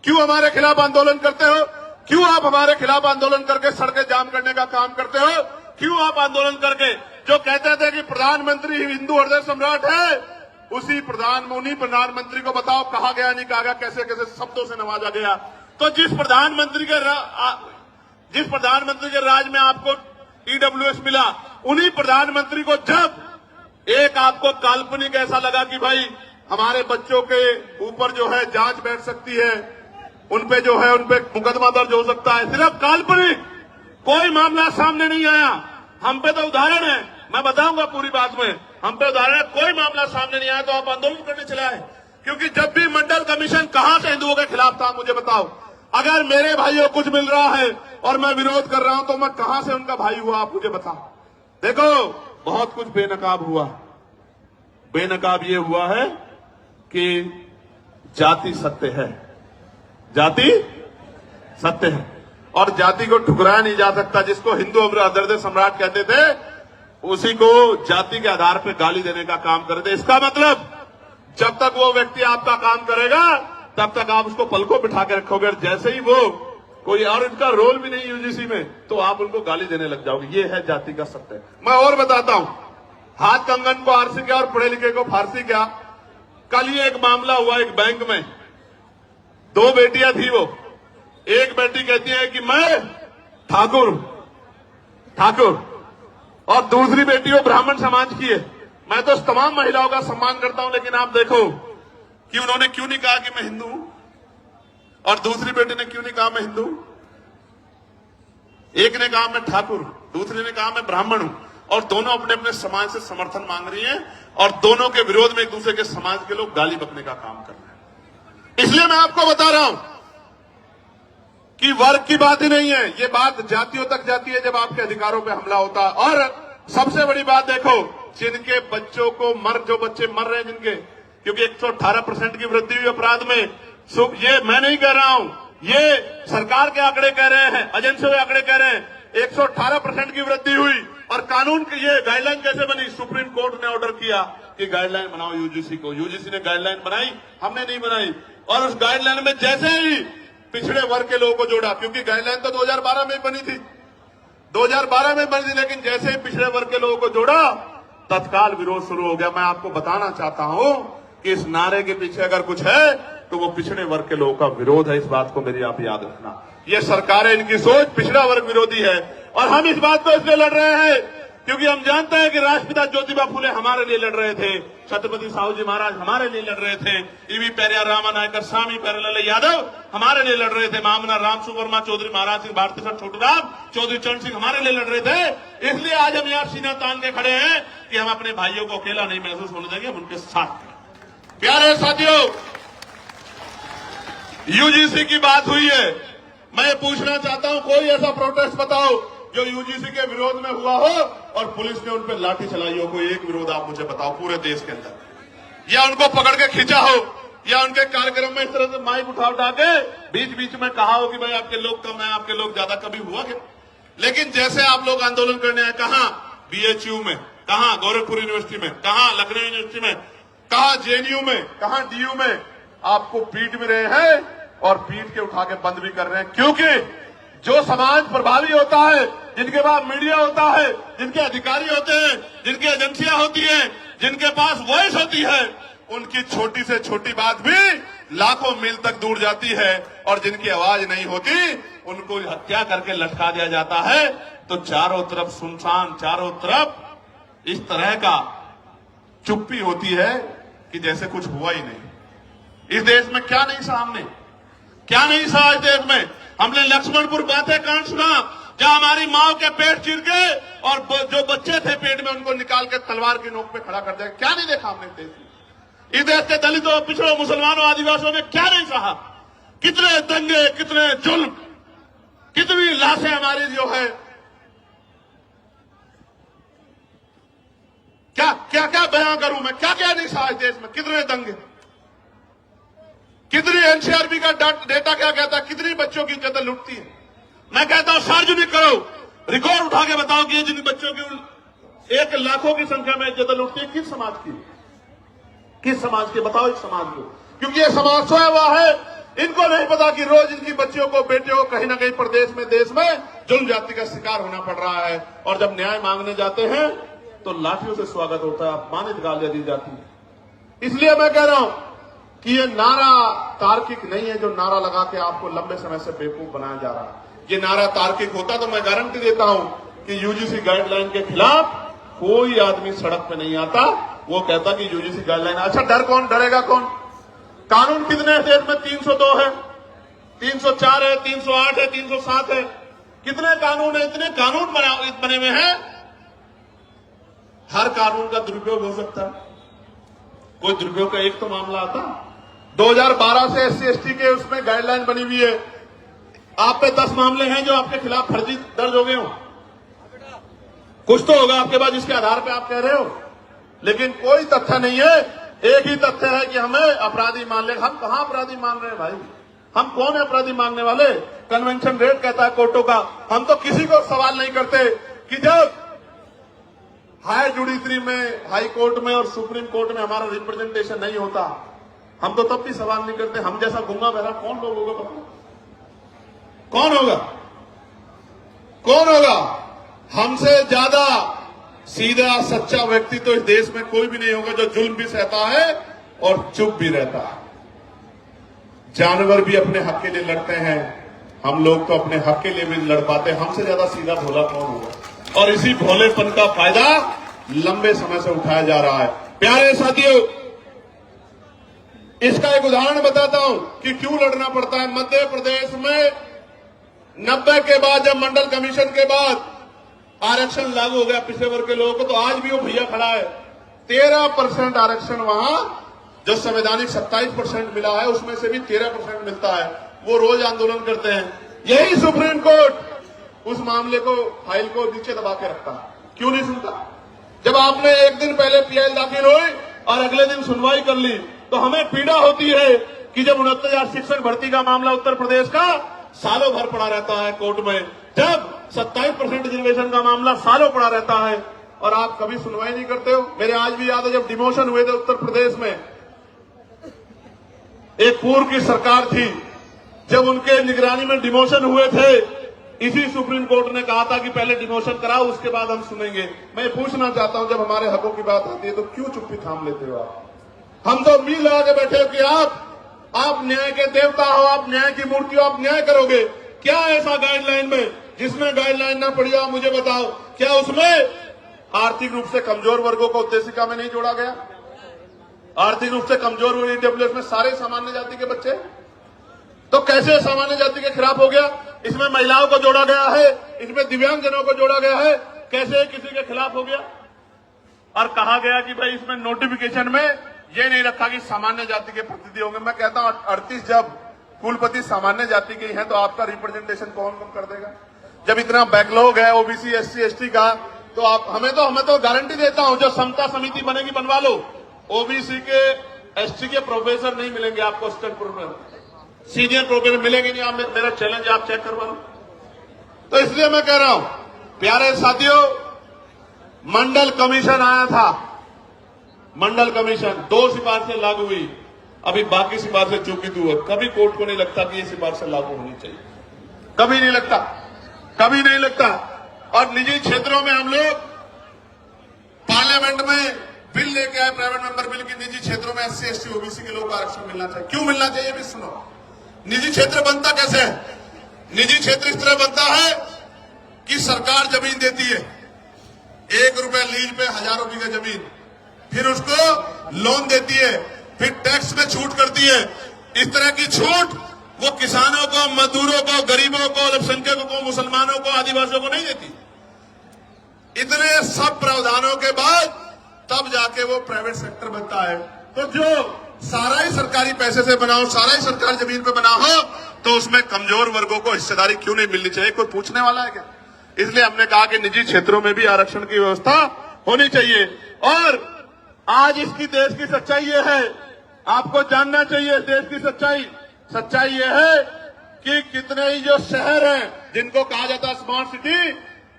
क्यों हमारे खिलाफ आंदोलन करते हो? क्यों आप हमारे खिलाफ आंदोलन करके सड़कें जाम करने का काम करते हो? क्यों आप आंदोलन करके, जो कहते थे कि प्रधानमंत्री हिंदू हृदय सम्राट है, उन्हीं प्रधानमंत्री को बताओ कहा गया, नहीं कहा गया, कैसे कैसे शब्दों से नवाजा गया। तो जिस प्रधानमंत्री के राज में आपको EWS मिला, उन्हीं प्रधानमंत्री को जब एक आपको काल्पनिक ऐसा लगा कि भाई हमारे बच्चों के ऊपर जो है जांच बैठ सकती है, उनपे जो है उनपे मुकदमा दर्ज हो सकता है, सिर्फ काल्पनिक, कोई मामला सामने नहीं आया। हम पे तो उदाहरण है, मैं बताऊंगा पूरी बात में, हम पे उदाहरण है, कोई मामला सामने नहीं आया तो आप आंदोलन करने चले आए। क्योंकि जब भी मंडल कमीशन कहां से हिंदुओं के खिलाफ था, मुझे बताओ। अगर मेरे भाइयों को कुछ मिल रहा है और मैं विरोध कर रहा हूं तो मैं कहां से उनका भाई हुआ, आप मुझे बताओ। देखो, बहुत कुछ बेनकाब हुआ। बेनकाब ये हुआ है कि जाति सत्य है, जाति सत्य है। और जाति को ठुकराया नहीं जा सकता। जिसको हिंदू अदर्दे सम्राट कहते थे, उसी को जाति के आधार पर गाली देने का काम करते। इसका मतलब जब तक वो व्यक्ति आपका काम करेगा तब तक आप उसको पलकों बिठा के रखोगे। जैसे ही वो कोई और इनका रोल भी नहीं यूजीसी में, तो आप उनको गाली देने लग जाओगे। ये है जाति का सत्य। मैं और बताता हूं, हाथ कंगन को आरसी क्या और पढ़े लिखे को फारसी क्या। कल ही एक मामला हुआ एक बैंक में, 2 बेटियां थी। वो एक बेटी कहती है कि मैं ठाकुर और दूसरी बेटी वो ब्राह्मण समाज की है। मैं तो तमाम महिलाओं का सम्मान करता हूं, लेकिन आप देखो कि उन्होंने क्यों नहीं कहा कि मैं हिंदू हूं, और दूसरी बेटी ने क्यों नहीं कहा मैं हिंदू। एक ने कहा मैं ठाकुर, दूसरी ने कहा मैं ब्राह्मण हूं, और दोनों अपने अपने समाज से समर्थन मांग रही हैं, और दोनों के विरोध में एक दूसरे के समाज के लोग गाली बकने का काम कर रहे हैं। इसलिए मैं आपको बता रहा हूं कि वर्ग की बात ही नहीं है, ये बात जातियों तक जाती है जब आपके अधिकारों पर हमला होता है। और सबसे बड़ी बात देखो, जिनके बच्चों को जो बच्चे मर रहे हैं जिनके, क्योंकि 118% की वृद्धि हुई अपराध में। ये मैं नहीं कह रहा हूं, ये सरकार के आंकड़े कह रहे हैं, एजेंसियों के आंकड़े कह रहे हैं। 118% की वृद्धि हुई। और कानून की ये गाइडलाइन कैसे बनी? सुप्रीम कोर्ट ने ऑर्डर किया कि गाइडलाइन बनाओ यूजीसी को। यूजीसी ने गाइडलाइन बनाई, हमने नहीं बनाई। और उस गाइडलाइन में जैसे ही पिछड़े वर्ग के लोगों को जोड़ा, क्योंकि गाइडलाइन तो 2012 में बनी थी, 2012 में बनी थी, लेकिन जैसे ही पिछड़े वर्ग के लोगों को जोड़ा, तत्काल विरोध शुरू हो गया। मैं आपको बताना चाहता हूं कि इस नारे के पीछे अगर कुछ है तो वो पिछड़े वर्ग के लोगों का विरोध है। इस बात को मेरी आप याद रखना। ये सरकारें, इनकी सोच पिछड़ा वर्ग विरोधी है। और हम इस बात को इसलिए लड़ रहे हैं क्योंकि हम जानते हैं कि राष्ट्रपिता ज्योतिबा फुले हमारे लिए लड़ रहे थे, छत्रपति साहू जी महाराज हमारे लिए लड़ रहे थे, ईवी पेरियार रामानायकर, स्वामी प्यारेलाल यादव हमारे लिए लड़ रहे थे, महामना राम सुवर्मा चौधरी, महाराज सिंह भारती सर छोटूराम चौधरी, चरण सिंह हमारे लिए लड़ रहे थे। इसलिए आज हम यहाँ सीना तान के खड़े हैं कि हम अपने भाइयों को अकेला नहीं महसूस होने देंगे, हम उनके साथ हैं। प्यारे साथियों, यूजीसी की बात हुई है, मैं पूछना चाहता हूं, कोई ऐसा प्रोटेस्ट बताओ जो यूजीसी के विरोध में हुआ हो और पुलिस ने उन पर लाठी चलाई हो। कोई एक विरोध आप मुझे बताओ पूरे देश के अंदर, या उनको पकड़ के खींचा हो, या उनके कार्यक्रम में इस तरह से माइक उठा के बीच बीच में कहा हो कि भाई आपके लोग कम है, आपके लोग ज्यादा, कभी हुआ क्या? लेकिन जैसे आप लोग आंदोलन करने आए, कहां बीएचयू में, कहां गोरखपुर यूनिवर्सिटी में, कहां लखनऊ यूनिवर्सिटी में, कहां जेएनयू में, कहां डीयू में, आपको पीट भी रहे हैं और पीट के उठा के बंद भी कर रहे हैं। क्योंकि जो समाज प्रभावी होता है, जिनके पास मीडिया होता है, जिनके अधिकारी होते हैं, जिनकी एजेंसियां होती हैं, जिनके पास वॉइस होती है, उनकी छोटी से छोटी बात भी लाखों मील तक दूर जाती है। और जिनकी आवाज नहीं होती उनको हत्या करके लटका दिया जाता है। तो चारों तरफ सुनसान, चारों तरफ इस तरह का चुप्पी होती है कि जैसे कुछ हुआ ही नहीं। इस देश में क्या नहीं सहा हमने, क्या नहीं सहा इस देश में। हमने लक्ष्मणपुर बातें कांड सुना, जहां हमारी माओ के पेट चीर के और जो बच्चे थे पेट में उनको निकाल के तलवार की नोक पे खड़ा कर दिया। क्या नहीं देखा हमने देश में? इस देश के दलितों, पिछड़ों, मुसलमानों, आदिवासियों ने क्या नहीं सहा? कितने दंगे, कितने जुल्म, कितनी लाशें हमारी जो है, क्या क्या क्या बयां करूं मैं, क्या क्या नहीं सहा इस देश में? कितने दंगे, कितनी एनसीआरबी का डेटा क्या कहता है, कितनी बच्चों की इज्जत लुटती है। मैं कहता हूं सार्वजनिक करो, रिकॉर्ड उठा के बताओ कि जिन बच्चों की 1 लाखों की संख्या में इज्जत लुटती है, किस समाज की, किस समाज की? बताओ इस समाज को। क्योंकि ये समाज सोया हुआ है, इनको नहीं पता कि रोज इनकी बच्चियों को, बेटियों को कहीं ना कहीं प्रदेश में, देश में जुल्म जाति का शिकार होना पड़ रहा है। और जब न्याय मांगने जाते हैं तो लाठियों से स्वागत होता है, अपमानित गालियां दी जाती है। इसलिए मैं कह रहा हूं कि ये नारा तार्किक नहीं है, जो नारा लगा के आपको लंबे समय से बेवकूफ बनाया जा रहा है। ये नारा तार्किक होता तो मैं गारंटी देता हूं कि यूजीसी गाइडलाइन के खिलाफ कोई आदमी सड़क पे नहीं आता। वो कहता कि यूजीसी गाइडलाइन, अच्छा डर कौन, डरेगा कौन? कानून कितने देश में? 302 है, 304 है, 308 है, 307 है, कितने कानून है? इतने कानून बने हुए हैं, हर कानून का दुरुपयोग हो सकता है। कोई दुरुपयोग का एक तो मामला आता। 2012 से SC ST के उसमें गाइडलाइन बनी हुई है, आप पे 10 मामले हैं जो आपके खिलाफ फर्जी दर्ज हो गए हो। कुछ तो होगा आपके पास जिसके आधार पे आप कह रहे हो, लेकिन कोई तथ्य नहीं है। एक ही तथ्य है कि हमें अपराधी मान ले। हम कहां अपराधी मान रहे हैं भाई? हम कौन है अपराधी मांगने वाले? कन्वेंशन रेट कहता है कोर्टों का। हम तो किसी को सवाल नहीं करते कि जब हाई जुडिशरी में, हाई कोर्ट में और सुप्रीम कोर्ट में हमारा रिप्रेजेंटेशन नहीं होता, हम तो तब भी सवाल नहीं करते। हम जैसा गूंगा बहरा कौन लोग होगा? कौन होगा? कौन होगा? हमसे ज्यादा सीधा सच्चा व्यक्ति तो इस देश में कोई भी नहीं होगा जो जुल्म भी सहता है और चुप भी रहता है। जानवर भी अपने हक के लिए लड़ते हैं, हम लोग तो अपने हक के लिए भी लड़ पाते हैं। हमसे ज्यादा सीधा भोला कौन होगा? और इसी भोलेपन का फायदा लंबे समय से उठाया जा रहा है। प्यारे साथियों, इसका एक उदाहरण बताता हूं कि क्यों लड़ना पड़ता है। मध्य प्रदेश में 90 के बाद, जब मंडल कमीशन के बाद आरक्षण लागू हो गया पिछड़े वर्ग के लोगों को, तो आज भी वो भैया खड़ा है। 13% आरक्षण वहां जो संवैधानिक 27% मिला है, उसमें से भी 13% मिलता है। वो रोज आंदोलन करते हैं। यही सुप्रीम कोर्ट उस मामले को, फाइल को नीचे दबा के रखता है। क्यों नहीं सुनता? जब आपने एक दिन पहले पीआई दाखिल हुई और अगले दिन सुनवाई कर ली, तो हमें पीड़ा होती है कि जब 69,000 शिक्षक भर्ती का मामला उत्तर प्रदेश का सालों भर पड़ा रहता है कोर्ट में, जब 27% रिजर्वेशन का मामला सालों पड़ा रहता है और आप कभी सुनवाई नहीं करते हो। मेरे आज भी याद है जब डिमोशन हुए थे उत्तर प्रदेश में, एक पूर्व की सरकार थी, जब उनके निगरानी में डिमोशन हुए थे, इसी सुप्रीम कोर्ट ने कहा था कि पहले डिमोशन कराओ, उसके बाद हम सुनेंगे। मैं पूछना चाहता हूं, जब हमारे हकों की बात आती है तो क्यों चुप्पी थाम लेते हो आप? हम तो उम्मीद लगा के बैठे हो कि आप न्याय के देवता हो, आप न्याय की मूर्ति हो, आप न्याय करोगे। क्या ऐसा गाइडलाइन में जिसमें गाइडलाइन ना पड़ी हो? मुझे बताओ, क्या उसमें आर्थिक रूप से कमजोर वर्गों को उद्देशिका में नहीं जोड़ा गया? आर्थिक रूप से कमजोर हुए ईडब्ल्यूएस में सारे सामान्य जाति के बच्चे, तो कैसे सामान्य जाति के खिलाफ हो गया? इसमें महिलाओं को जोड़ा गया है, इसमें दिव्यांगजनों को जोड़ा गया है, कैसे किसी के खिलाफ हो गया? और कहा गया कि भाई इसमें नोटिफिकेशन में ये नहीं रखा कि सामान्य जाति के प्रतिनिधि होंगे। मैं कहता हूं 38 जब कुलपति सामान्य जाति के हैं तो आपका रिप्रेजेंटेशन कौन कम कर देगा? जब इतना बैकलॉग है ओबीसी, एससी, एसटी का, तो आप हमें तो गारंटी देता हूं, जो समता समिति बनेगी बनवा लो। ओबीसी के, एसटी के प्रोफेसर नहीं मिलेंगे आपको, असिस्टेंट प्रोफेसर, सीनियर प्रोफेसर मिलेंगे नहीं। आप मेरा चैलेंज आप चेक करवा लो। तो इसलिए मैं कह रहा हूं, प्यारे साथियों, मंडल कमीशन आया था, मंडल कमीशन 2 सिफारिशें लागू हुई, अभी बाकी सिफारिशें चूकी हुई। कभी कोर्ट को नहीं लगता कि ये सिफारिशें लागू होनी चाहिए, कभी नहीं लगता, कभी नहीं लगता। और निजी क्षेत्रों में हम लोग पार्लियामेंट में बिल लेके आए, प्राइवेट मेंबर बिल, की निजी क्षेत्रों में एससी, एसटी, ओबीसी के लोगों को आरक्षण मिलना चाहिए। क्यों मिलना चाहिए भी सुनो। निजी क्षेत्र बनता कैसे है? निजी क्षेत्र इस तरह बनता है कि सरकार जमीन देती है, 1 रुपए लीज पे हजारों बीघा जमीन, फिर उसको लोन देती है, फिर टैक्स में छूट करती है। इस तरह की छूट वो किसानों को, मजदूरों को, गरीबों को, अल्पसंख्यकों को, मुसलमानों को, आदिवासियों को नहीं देती। इतने सब प्रावधानों के बाद तब जाके वो प्राइवेट सेक्टर बनता है। तो जो सारा ही सरकारी पैसे से बना हो, सारा ही सरकारी जमीन पे बना हो, तो उसमें कमजोर वर्गों को हिस्सेदारी क्यों नहीं मिलनी चाहिए? कोई पूछने वाला है क्या? इसलिए हमने कहा कि निजी क्षेत्रों में भी आरक्षण की व्यवस्था होनी चाहिए। और आज इसकी देश की सच्चाई ये है, आपको जानना चाहिए देश की सच्चाई। सच्चाई ये है कि कितने ही जो शहर हैं जिनको कहा जाता है स्मार्ट सिटी,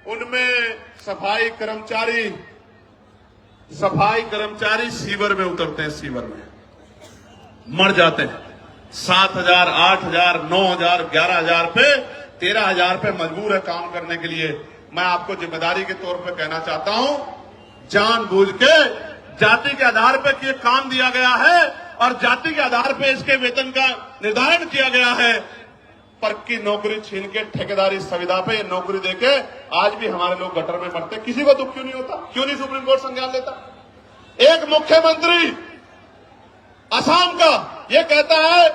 उनमें सफाई कर्मचारी सीवर में उतरते हैं, सीवर में मर जाते हैं। 7,000, 8,000, 9,000, 11,000 पे, 13,000 पे मजबूर है काम करने के लिए। मैं आपको जिम्मेदारी के तौर पर कहना चाहता हूं, जानबूझ के जाति के आधार पर ये काम दिया गया है और जाति के आधार पर इसके वेतन का निर्धारण किया गया है। पक्की नौकरी छीन के ठेकेदारी संविदा पे नौकरी देके आज भी हमारे लोग गटर में मरते। किसी को दुख क्यों नहीं होता? क्यों नहीं सुप्रीम कोर्ट संज्ञान लेता? एक मुख्यमंत्री असम का ये कहता है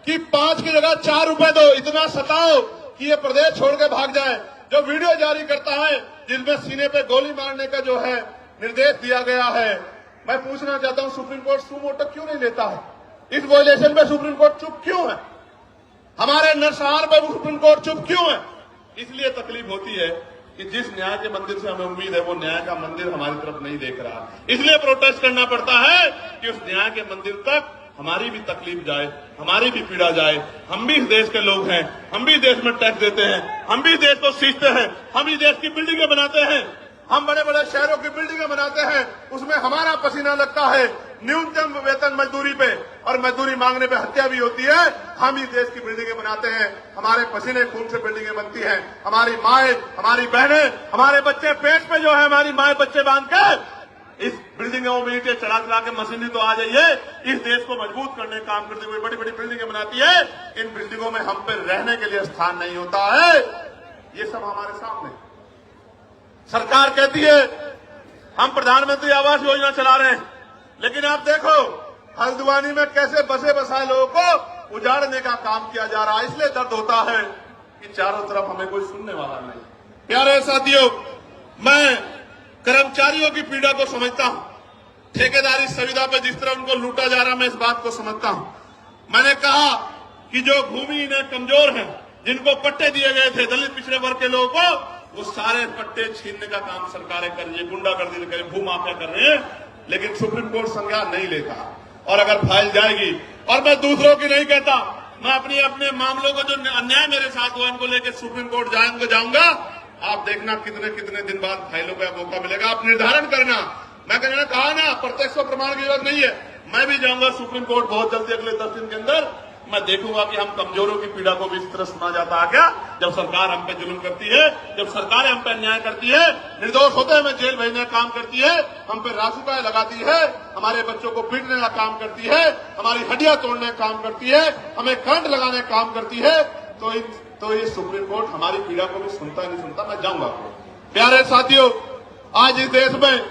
कि 5 की जगह 4 रुपए दो, इतना सताओ कि ये प्रदेश छोड़ के भाग जाए। जो वीडियो जारी करता है जिसमें सीने पे गोली मारने का जो है निर्देश दिया गया है, मैं पूछना चाहता हूं सुप्रीम कोर्ट सुमोटो क्यों नहीं लेता है? इस वायलेशन पे सुप्रीम कोर्ट चुप क्यों है? हमारे नरसंहार पे सुप्रीम कोर्ट चुप क्यों है? इसलिए तकलीफ होती है कि जिस न्याय के मंदिर से हमें उम्मीद है वो न्याय का मंदिर हमारी तरफ नहीं देख रहा। इसलिए प्रोटेस्ट करना पड़ता है कि उस न्याय के मंदिर तक हमारी भी तकलीफ जाए, हमारी भी पीड़ा जाए। हम भी इस देश के लोग हैं, हम भी देश में टैक्स देते हैं, हम भी देश को सींचते हैं, हम ही देश की बिल्डिंगें बनाते हैं, हम बड़े बड़े शहरों की बिल्डिंगें बनाते हैं, उसमें हमारा पसीना लगता है न्यूनतम वेतन मजदूरी पे, और मजदूरी मांगने पे हत्या भी होती है। हम ही देश की बिल्डिंगें बनाते हैं, हमारे पसीने खून से बिल्डिंगें बनती हैं। हमारी माएं, हमारी बहनें, हमारे बच्चे पेट पे जो है हमारी माएं बच्चे बांध के इस बिल्डिंगों में ईंटें चढ़ा चढ़ा के मशीनरी तो आ जाइए, इस देश को मजबूत करने का काम करते हुए बड़ी बड़ी बिल्डिंगें बनाती है। इन बिल्डिंगों में हम पे रहने के लिए स्थान नहीं होता है। ये सब हमारे सामने। सरकार कहती है हम प्रधानमंत्री आवास योजना चला रहे हैं, लेकिन आप देखो हल्द्वानी में कैसे बसे बसाए लोगों को उजाड़ने का काम किया जा रहा है। इसलिए दर्द होता है कि चारों तरफ हमें कोई सुनने वाला नहीं। प्यारे साथियों, मैं कर्मचारियों की पीड़ा को समझता हूं, ठेकेदारी सुविधा पर जिस तरह उनको लूटा जा रहा, मैं इस बात को समझता हूं। मैंने कहा कि जो भूमिहीन कमजोर हैं, जिनको पट्टे दिए गए थे दलित पिछड़े वर्ग के लोगों को, वो सारे पट्टे छीनने का काम सरकारें कर रही है, गुंडागर्दी कर रही है, भूमाफिया कर रहे हैं। लेकिन सुप्रीम कोर्ट संज्ञान नहीं लेता, और अगर फाइल जाएगी, और मैं दूसरों की नहीं कहता, मैं अपने मामलों को जो अन्याय मेरे साथ हुआ इनको लेकर सुप्रीम कोर्ट जाऊंगा। आप देखना कितने कितने दिन बाद फाइलों का मौका मिलेगा, आप निर्धारण करना। मैं कहना कहा ना, प्रत्यक्ष प्रमाण की जरूरत नहीं है। मैं भी जाऊंगा सुप्रीम कोर्ट बहुत जल्दी, अगले 10 दिन के अंदर। मैं देखूंगा कि हम कमजोरों की पीड़ा को भी इस तरह सुना जाता है क्या, जब सरकार हम पे जुल्म करती है, जब सरकार हम पे अन्याय करती है, निर्दोष होते हमें जेल भेजने का काम करती है, हम पे रासुका लगाती है, हमारे बच्चों को पीटने का काम करती है, हमारी हड्डियां तोड़ने का काम करती है, हमें करंट लगाने का काम करती है, तो ये सुप्रीम कोर्ट हमारी पीड़ा को भी सुनता नहीं सुनता। मैं जाऊंगा। प्यारे साथियों, आज इस देश में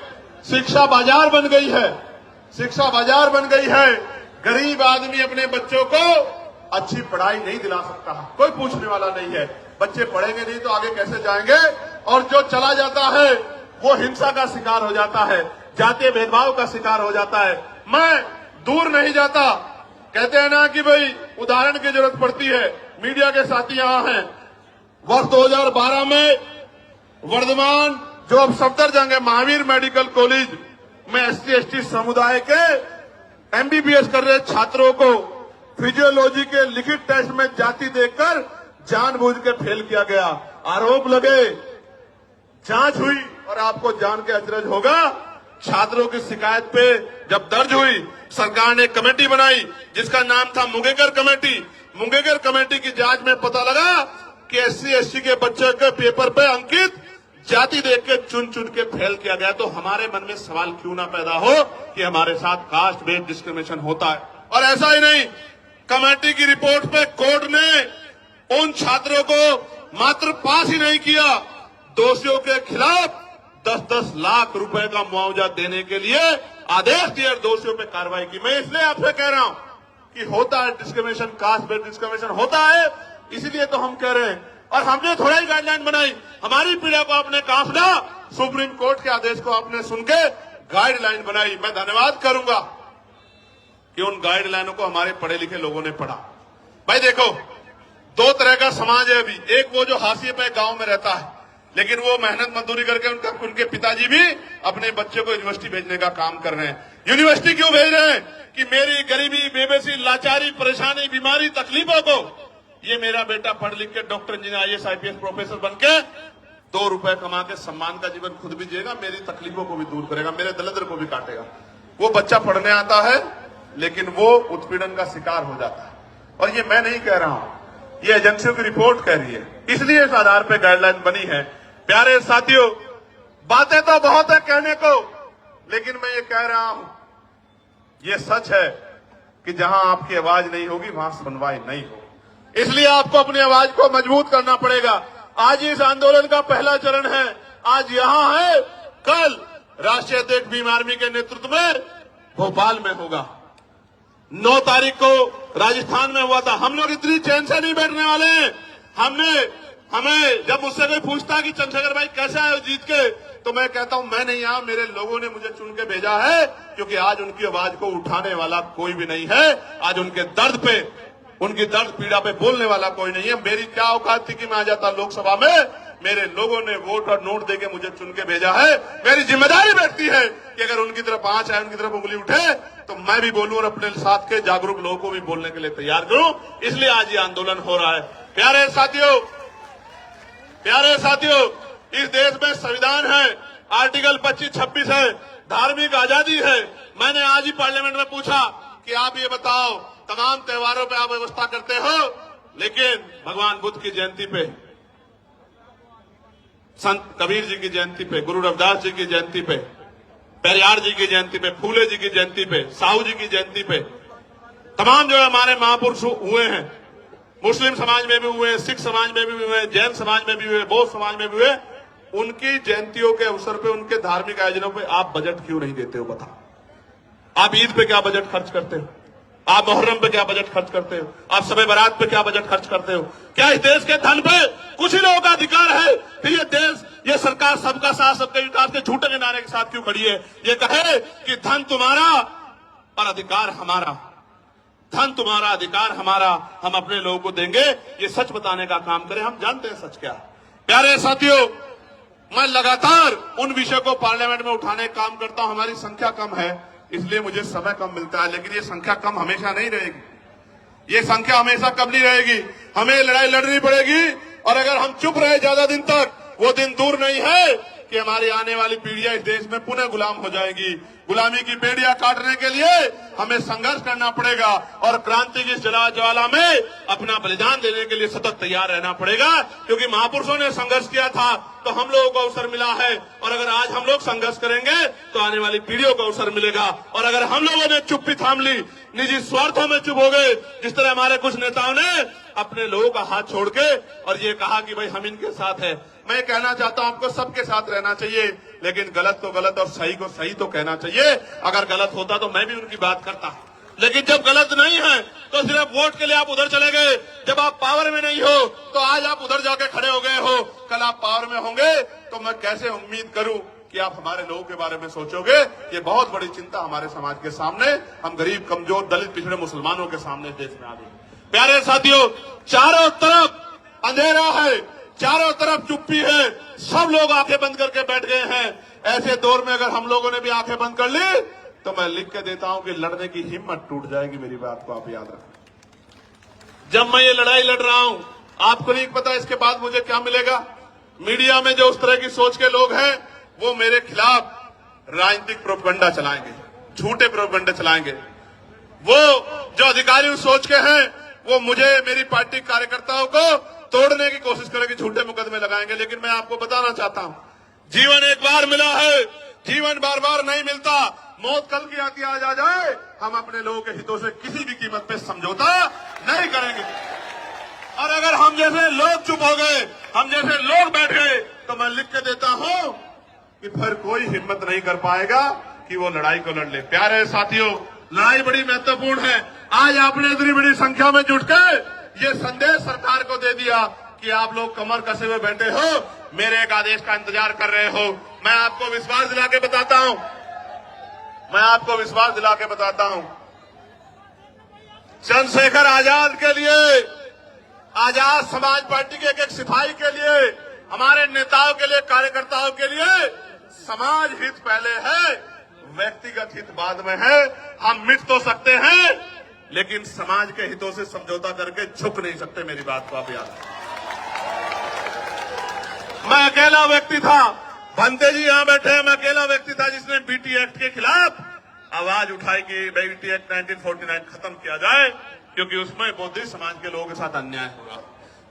शिक्षा बाजार बन गई है, शिक्षा बाजार बन गई है। गरीब आदमी अपने बच्चों को अच्छी पढ़ाई नहीं दिला सकता, कोई पूछने वाला नहीं है। बच्चे पढ़ेंगे नहीं तो आगे कैसे जाएंगे, और जो चला जाता है वो हिंसा का शिकार हो जाता है, जातीय भेदभाव का शिकार हो जाता है। मैं दूर नहीं जाता, कहते हैं ना कि भाई उदाहरण की जरूरत पड़ती है। मीडिया के साथी यहां हैं। वर्ष 2012 में वर्धमान, जो अब सफदरजंग है, महावीर मेडिकल कॉलेज में SC/ST समुदाय के MBBS कर रहे छात्रों को फिजियोलॉजी के लिखित टेस्ट में जाति देखकर जानबूझ के फेल किया गया। आरोप लगे, जांच हुई, और आपको जान के अचरज होगा, छात्रों की शिकायत पे जब दर्ज हुई, सरकार ने कमेटी बनाई जिसका नाम था मुंगेकर कमेटी। मुंगेकर कमेटी की जांच में पता लगा कि SC/ST के बच्चे के पेपर पे अंकित जाति देख के चुन चुन के फेल किया गया। तो हमारे मन में सवाल क्यों ना पैदा हो कि हमारे साथ कास्ट बेस्ड डिस्क्रिमिनेशन होता है। और ऐसा ही नहीं, कमेटी की रिपोर्ट पे कोर्ट ने उन छात्रों को मात्र पास ही नहीं किया, दोषियों के खिलाफ 10-10 लाख रुपए का मुआवजा देने के लिए आदेश दिए, दोषियों पे कार्रवाई की। मैं इसलिए आपसे कह रहा हूं कि होता है डिस्क्रिमिनेशन, कास्ट बेस्ड डिस्क्रिमिनेशन होता है, इसीलिए तो हम कह रहे हैं। और हमने थोड़ा ही गाइडलाइन बनाई, हमारी पीड़ा को आपने काफला, सुप्रीम कोर्ट के आदेश को आपने सुन के गाइडलाइन बनाई। मैं धन्यवाद करूंगा कि उन गाइडलाइनों को हमारे पढ़े लिखे लोगों ने पढ़ा। भाई देखो, दो तरह का समाज है अभी। एक वो जो हाशिए पे गांव में रहता है, लेकिन वो मेहनत मजदूरी करके उनके पिताजी भी अपने बच्चे को यूनिवर्सिटी भेजने का काम कर रहे हैं। यूनिवर्सिटी क्यों भेज रहे हैं कि मेरी गरीबी, बेबसी, लाचारी, परेशानी, बीमारी, तकलीफों को ये मेरा बेटा पढ़ लिख के doctor, engineer, IAS, IPS professor बन के 2 रुपए कमा के सम्मान का जीवन खुद भी जिएगा, मेरी तकलीफों को भी दूर करेगा, मेरे दरिद्र को भी काटेगा। वो बच्चा पढ़ने आता है लेकिन वो उत्पीड़न का शिकार हो जाता है। और ये मैं नहीं कह रहा हूं, ये एजेंसियों की रिपोर्ट कह रही है, इसलिए इस आधार पर गाइडलाइन बनी है। प्यारे साथियों, बातें तो बहुत है कहने को, लेकिन मैं ये कह रहा हूं, ये सच है कि जहां आपकी आवाज नहीं होगी वहां सुनवाई नहीं होगी। इसलिए आपको अपनी आवाज को मजबूत करना पड़ेगा। आज इस आंदोलन का पहला चरण है, आज यहां है, कल राष्ट्रीय अध्यक्ष भीम आर्मी के नेतृत्व में भोपाल में होगा। 9 तारीख को राजस्थान में हुआ था। हम लोग इतनी चैन से नहीं बैठने वाले हैं। हमें जब मुझसे कोई पूछता है कि चंद्रशेखर भाई कैसे आए जीत के, तो मैं कहता हूं मैं नहीं आया, मेरे लोगों ने मुझे चुन के भेजा है, क्योंकि आज उनकी आवाज को उठाने वाला कोई भी नहीं है। आज उनके दर्द पे, उनकी दर्द पीड़ा पे बोलने वाला कोई नहीं है। मेरी क्या औकात थी कि मैं आ जाता लोकसभा में, मेरे लोगों ने वोट और नोट देके मुझे चुन के भेजा है। मेरी जिम्मेदारी बैठती है कि अगर उनकी तरफ आंच आए, उनकी तरफ उंगली उठे, तो मैं भी बोलूं और अपने साथ के जागरूक लोगों को भी बोलने के लिए तैयार करूं। इसलिए आज ये आंदोलन हो रहा है। प्यारे साथियों, इस देश में संविधान है, आर्टिकल 25-26 है, धार्मिक आजादी है। मैंने आज ही पार्लियामेंट में पूछा कि आप ये बताओ, तमाम त्योहारों पे आप व्यवस्था करते हो, लेकिन भगवान बुद्ध की जयंती पे, संत कबीर जी की जयंती पे, गुरु रविदास जी की जयंती पे, पेरियार जी की जयंती पे, फूले जी की जयंती पे, साहू जी की जयंती पे, तमाम जो हमारे महापुरुष हुए हैं, मुस्लिम समाज में भी हुए, सिख समाज में भी हुए, जैन समाज में भी हुए, बौद्ध समाज में भी हुए, उनकी जयंतियों के अवसर पे, उनके धार्मिक आयोजनों पे आप बजट क्यों नहीं देते हो? बताओ। आप ईद पे क्या बजट खर्च करते हो? आप मुहर्रम पे क्या बजट खर्च करते हो? आप शबे बारात पे क्या बजट खर्च करते हो? क्या इस देश के धन पे कुछ ही लोगों का अधिकार है कि ये देश, ये सरकार सबका साथ सबके विकास के झूठे के नारे के साथ क्यों खड़ी है? ये कहे कि धन तुम्हारा और अधिकार हमारा, धन तुम्हारा अधिकार हमारा, हम अपने लोगों को देंगे, ये सच बताने का काम करें। हम जानते हैं सच क्या है। प्यारे साथियों, मैं लगातार उन विषयों को पार्लियामेंट में उठाने का काम करता हूं। हमारी संख्या कम है, इसलिए मुझे समय कम मिलता है, लेकिन ये संख्या कम हमेशा नहीं रहेगी। ये संख्या हमेशा कम नहीं रहेगी। हमें लड़ाई लड़नी पड़ेगी, और अगर हम चुप रहे ज्यादा दिन तक, वो दिन दूर नहीं है कि हमारी आने वाली पीढ़ियां इस देश में पुनः गुलाम हो जाएगी। गुलामी की बेड़ियां काटने के लिए हमें संघर्ष करना पड़ेगा, और क्रांति की ज्वाला में अपना बलिदान देने के लिए सतत तैयार रहना पड़ेगा, क्योंकि महापुरुषों ने संघर्ष किया था तो हम लोगों को अवसर मिला है, और अगर आज हम लोग संघर्ष करेंगे तो आने वाली पीढ़ियों को अवसर मिलेगा। और अगर हम लोगों ने चुप्पी थाम ली, निजी स्वार्थों में चुप हो गए, जिस तरह हमारे कुछ नेताओं ने अपने लोगों का हाथ छोड़ के और ये कहा कि भाई हम इनके साथ है, मैं कहना चाहता हूं आपको सबके साथ रहना चाहिए, लेकिन गलत को गलत और सही को सही तो कहना चाहिए। अगर गलत होता तो मैं भी उनकी बात करता, लेकिन जब गलत नहीं है तो सिर्फ वोट के लिए आप उधर चले गए। जब आप पावर में नहीं हो तो आज आप उधर जाके खड़े हो गए हो, कल आप पावर में होंगे तो मैं कैसे उम्मीद करूं कि आप हमारे लोगों के बारे में सोचोगे। ये बहुत बड़ी चिंता हमारे समाज के सामने, हम गरीब, कमजोर, दलित, पिछड़े मुसलमानों के सामने देश में आ गई। प्यारे साथियों, चारों तरफ अंधेरा है, चारों तरफ चुप्पी है, सब लोग आंखें बंद करके बैठ गए हैं। ऐसे दौर में अगर हम लोगों ने भी आंखें बंद कर ली तो मैं लिख के देता हूं कि लड़ने की हिम्मत टूट जाएगी। मेरी बात को आप याद रखें। जब मैं ये लड़ाई लड़ रहा हूं, आपको नहीं पता इसके बाद मुझे क्या मिलेगा। मीडिया में जो उस तरह की सोच के लोग हैं, वो मेरे खिलाफ राजनीतिक प्रोपगंडा चलाएंगे, झूठे प्रोपगंडे चलाएंगे। वो जो अधिकारी उस सोच के हैं, वो मुझे, मेरी पार्टी कार्यकर्ताओं को तोड़ने की कोशिश करेंगे, झूठे मुकदमे लगाएंगे। लेकिन मैं आपको बताना चाहता हूं, जीवन एक बार मिला है, जीवन बार बार नहीं मिलता। मौत कल की आती आज आ जाए, हम अपने लोगों के हितों से किसी भी कीमत पे समझौता नहीं करेंगे। और अगर हम जैसे लोग चुप हो गए, हम जैसे लोग बैठ गए, तो मैं लिख के देता हूं कि फिर कोई हिम्मत नहीं कर पाएगा कि वो लड़ाई को लड़ ले। प्यारे साथियों, लड़ाई बड़ी महत्वपूर्ण है। आज आपने इतनी बड़ी संख्या में जुटकर ये संदेश सरकार को दे दिया कि आप लोग कमर कसे हुए बैठे हो, मेरे एक आदेश का इंतजार कर रहे हो। मैं आपको विश्वास दिला के बताता हूं, चंद्रशेखर आजाद के लिए, आजाद समाज पार्टी के एक सिपाही के लिए, हमारे नेताओं के लिए, कार्यकर्ताओं के लिए समाज हित पहले है, व्यक्तिगत हित बाद में है। हम मिट तो सकते हैं, लेकिन समाज के हितों से समझौता करके झुक नहीं सकते। मेरी बात को आप याद रखें। मैं अकेला व्यक्ति था, भंते जी यहां बैठे हैं, मैं अकेला व्यक्ति था जिसने बीटी एक्ट के खिलाफ आवाज उठाई कि बीटी एक्ट 1949 खत्म किया जाए, क्योंकि उसमें बौद्धिक समाज के लोगों के साथ अन्याय होगा।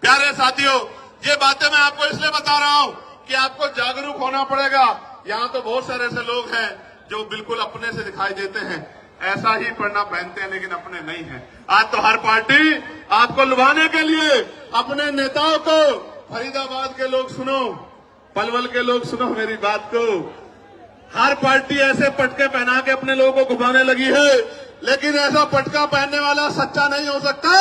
प्यारे साथियों, ये बातें मैं आपको इसलिए बता रहा हूं कि आपको जागरूक होना पड़ेगा। यहां तो बहुत सारे ऐसे लोग हैं जो बिल्कुल अपने से दिखाई देते हैं, ऐसा ही पढ़ना पहनते हैं, लेकिन अपने नहीं हैं। आज तो हर पार्टी आपको लुभाने के लिए अपने नेताओं को, फरीदाबाद के लोग सुनो, पलवल के लोग सुनो मेरी बात को, हर पार्टी ऐसे पटके पहना के अपने लोगों को घुमाने लगी है, लेकिन ऐसा पटका पहनने वाला सच्चा नहीं हो सकता।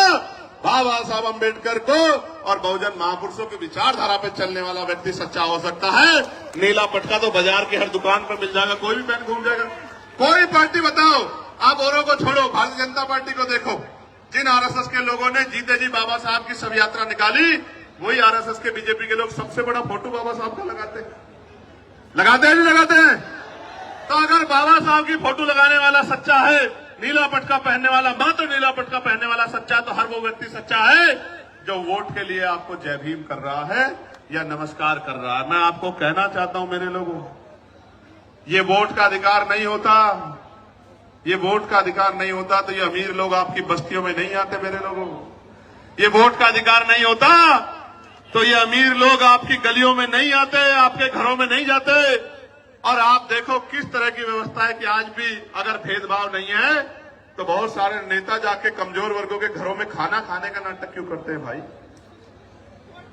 बाबा साहब अम्बेडकर को और बहुजन महापुरुषों की विचारधारा पे चलने वाला व्यक्ति सच्चा हो सकता है। नीला पटका तो बाजार की हर दुकान पर मिल जाएगा, कोई भी पहन घूम जाएगा। कोई पार्टी बताओ, आप औरों को छोड़ो, भारतीय जनता पार्टी को देखो, जिन आरएसएस के लोगों ने जीते जी बाबा साहब की शव यात्रा निकाली, वही आरएसएस के, बीजेपी के लोग सबसे बड़ा फोटो बाबा साहब का लगाते हैं नहीं लगाते हैं? तो अगर बाबा साहब की फोटो लगाने वाला सच्चा है, नीला पटका पहनने वाला, मात्र नीला पटका पहनने वाला सच्चा तो हर वो व्यक्ति सच्चा है जो वोट के लिए आपको जय भीम कर रहा है या नमस्कार कर रहा है। मैं आपको कहना चाहता हूं मेरे लोगों, ये वोट का अधिकार नहीं होता, ये वोट का अधिकार नहीं होता तो ये अमीर लोग आपकी बस्तियों में नहीं आते मेरे लोगों। ये वोट का अधिकार नहीं होता तो ये अमीर लोग आपकी गलियों में नहीं आते, आपके घरों में नहीं जाते। और आप देखो किस तरह की व्यवस्था है कि आज भी अगर भेदभाव नहीं है तो बहुत सारे नेता जाके कमजोर वर्गों के घरों में खाना खाने का नाटक क्यों करते हैं भाई?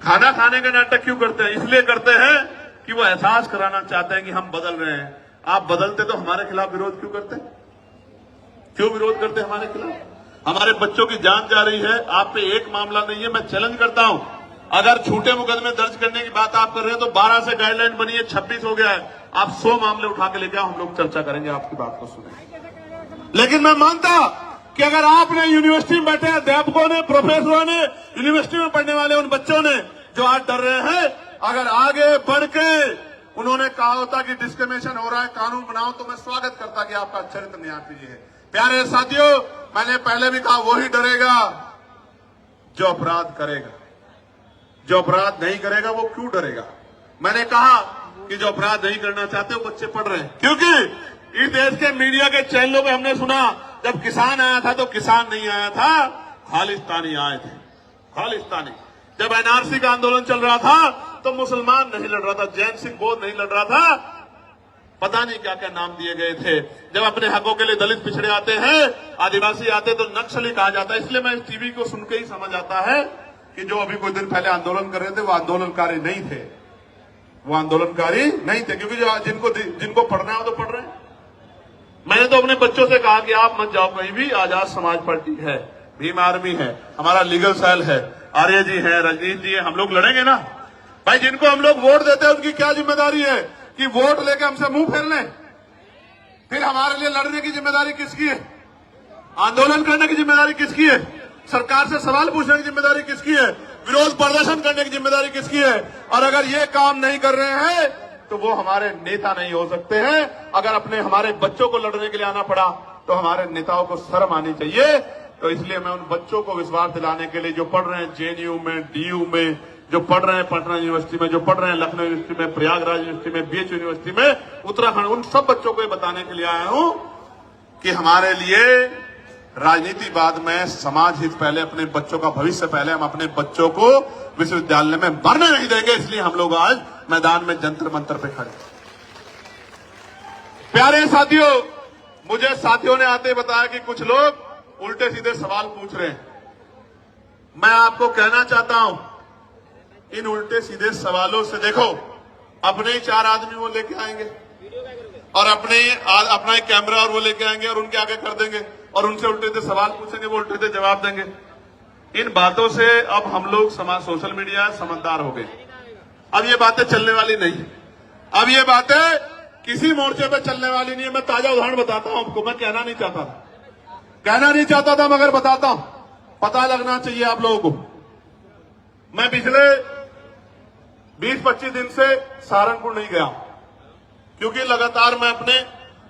खाना खाने का नाटक क्यों करते हैं? इसलिए करते हैं कि वो एहसास कराना चाहते हैं कि हम बदल रहे हैं। आप बदलते तो हमारे खिलाफ विरोध क्यों करते? क्यों विरोध करते हमारे खिलाफ? हमारे बच्चों की जान जा रही है, आप पे एक मामला नहीं है। मैं चैलेंज करता हूं, अगर झूठे मुकदमे दर्ज करने की बात आप कर रहे हैं तो 12 से गाइडलाइन बनी है, 26 हो गया है। आप 100 मामले उठा के लेके आओ, हम लोग चर्चा करेंगे, आपकी बात को सुनेंगे। लेकिन मैं मानता कि अगर आपने यूनिवर्सिटी में बैठे अध्यापकों ने, प्रोफेसरों ने, यूनिवर्सिटी में पढ़ने वाले उन बच्चों ने जो आज डर रहे हैं, अगर आगे बढ़ के उन्होंने कहा होता कि डिस्क्रिमिनेशन हो रहा है, कानून बनाओ, तो मैं स्वागत करता कि आपका चरित्र न्याय कीजिए। प्यारे साथियों, मैंने पहले भी कहा, वही डरेगा जो अपराध करेगा। जो अपराध नहीं करेगा वो क्यों डरेगा? मैंने कहा कि जो अपराध नहीं करना चाहते वो बच्चे पढ़ रहे हैं, क्योंकि इस देश के मीडिया के चैनलों पे हमने सुना जब किसान आया था तो किसान नहीं आया था, खालिस्तानी आए थे, खालिस्तानी। जब एनआरसी का आंदोलन चल रहा था तो मुसलमान नहीं लड़ रहा था, जैन सिंह बोध नहीं लड़ रहा था, पता नहीं क्या क्या नाम दिए गए थे। जब अपने हकों के लिए दलित पिछड़े आते हैं, आदिवासी आते तो नक्सली कहा जाता है। इसलिए मैं इस टीवी को सुन के ही समझ आता है कि जो अभी कुछ दिन पहले आंदोलन कर रहे थे वो आंदोलनकारी नहीं थे, वो आंदोलनकारी नहीं थे, क्योंकि जो जिनको पढ़ना है वो तो पढ़ रहे हैं। मैंने तो अपने बच्चों से कहा कि आप मत जाओ कहीं भी, आजाद समाज पार्टी है, भीम आर्मी है, हमारा लीगल सेल है, आर्य जी है, रजनीश जी है, हम लोग लड़ेंगे ना भाई। जिनको हम लोग वोट देते हैं उनकी क्या जिम्मेदारी है कि वोट लेके हमसे मुंह फेर लें? फिर हमारे लिए लड़ने की जिम्मेदारी किसकी है? आंदोलन करने की जिम्मेदारी किसकी है? सरकार से सवाल पूछने की जिम्मेदारी किसकी है? विरोध प्रदर्शन करने की जिम्मेदारी किसकी है? और अगर ये काम नहीं कर रहे हैं तो वो हमारे नेता नहीं हो सकते हैं। अगर अपने हमारे बच्चों को लड़ने के लिए आना पड़ा तो हमारे नेताओं को शर्म आनी चाहिए। तो इसलिए मैं उन बच्चों को विश्वास दिलाने के लिए जो पढ़ रहे हैं जेएनयू में, डीयू में, जो पढ़ रहे हैं पटना यूनिवर्सिटी में, जो पढ़ रहे हैं लखनऊ यूनिवर्सिटी में, प्रयागराज यूनिवर्सिटी में, बीएच यूनिवर्सिटी में, उत्तराखंड, उन सब बच्चों को ये बताने के लिए आया हूं कि हमारे लिए राजनीति बाद में, समाज हित पहले, अपने बच्चों का भविष्य पहले। हम अपने बच्चों को विश्वविद्यालय में मरने नहीं देंगे, इसलिए हम लोग आज मैदान में जंतर मंतर पे खड़े। प्यारे साथियों, मुझे साथियों ने आते बताया कि कुछ लोग उल्टे सीधे सवाल पूछ रहे हैं। मैं आपको कहना चाहता हूं, इन उल्टे सीधे सवालों से देखो, अपने ही 4 आदमी वो लेके आएंगे और अपना एक कैमरा और वो लेके आएंगे और उनके आगे कर देंगे और उनसे उल्टे सीधे सवाल पूछेंगे, वो उल्टे सीधे जवाब देंगे। इन बातों से अब हम लोग समाज, सोशल मीडिया समझदार हो गए। अब ये बातें चलने वाली नहीं, अब ये बातें किसी मोर्चे पे चलने वाली नहीं है। मैं ताजा उदाहरण बताता हूं आपको, मैं कहना नहीं चाहता था मगर बताता हूं, पता लगना चाहिए आप लोगों को। मैं पिछले 20-25 दिन से सहारनपुर नहीं गया क्योंकि लगातार मैं अपने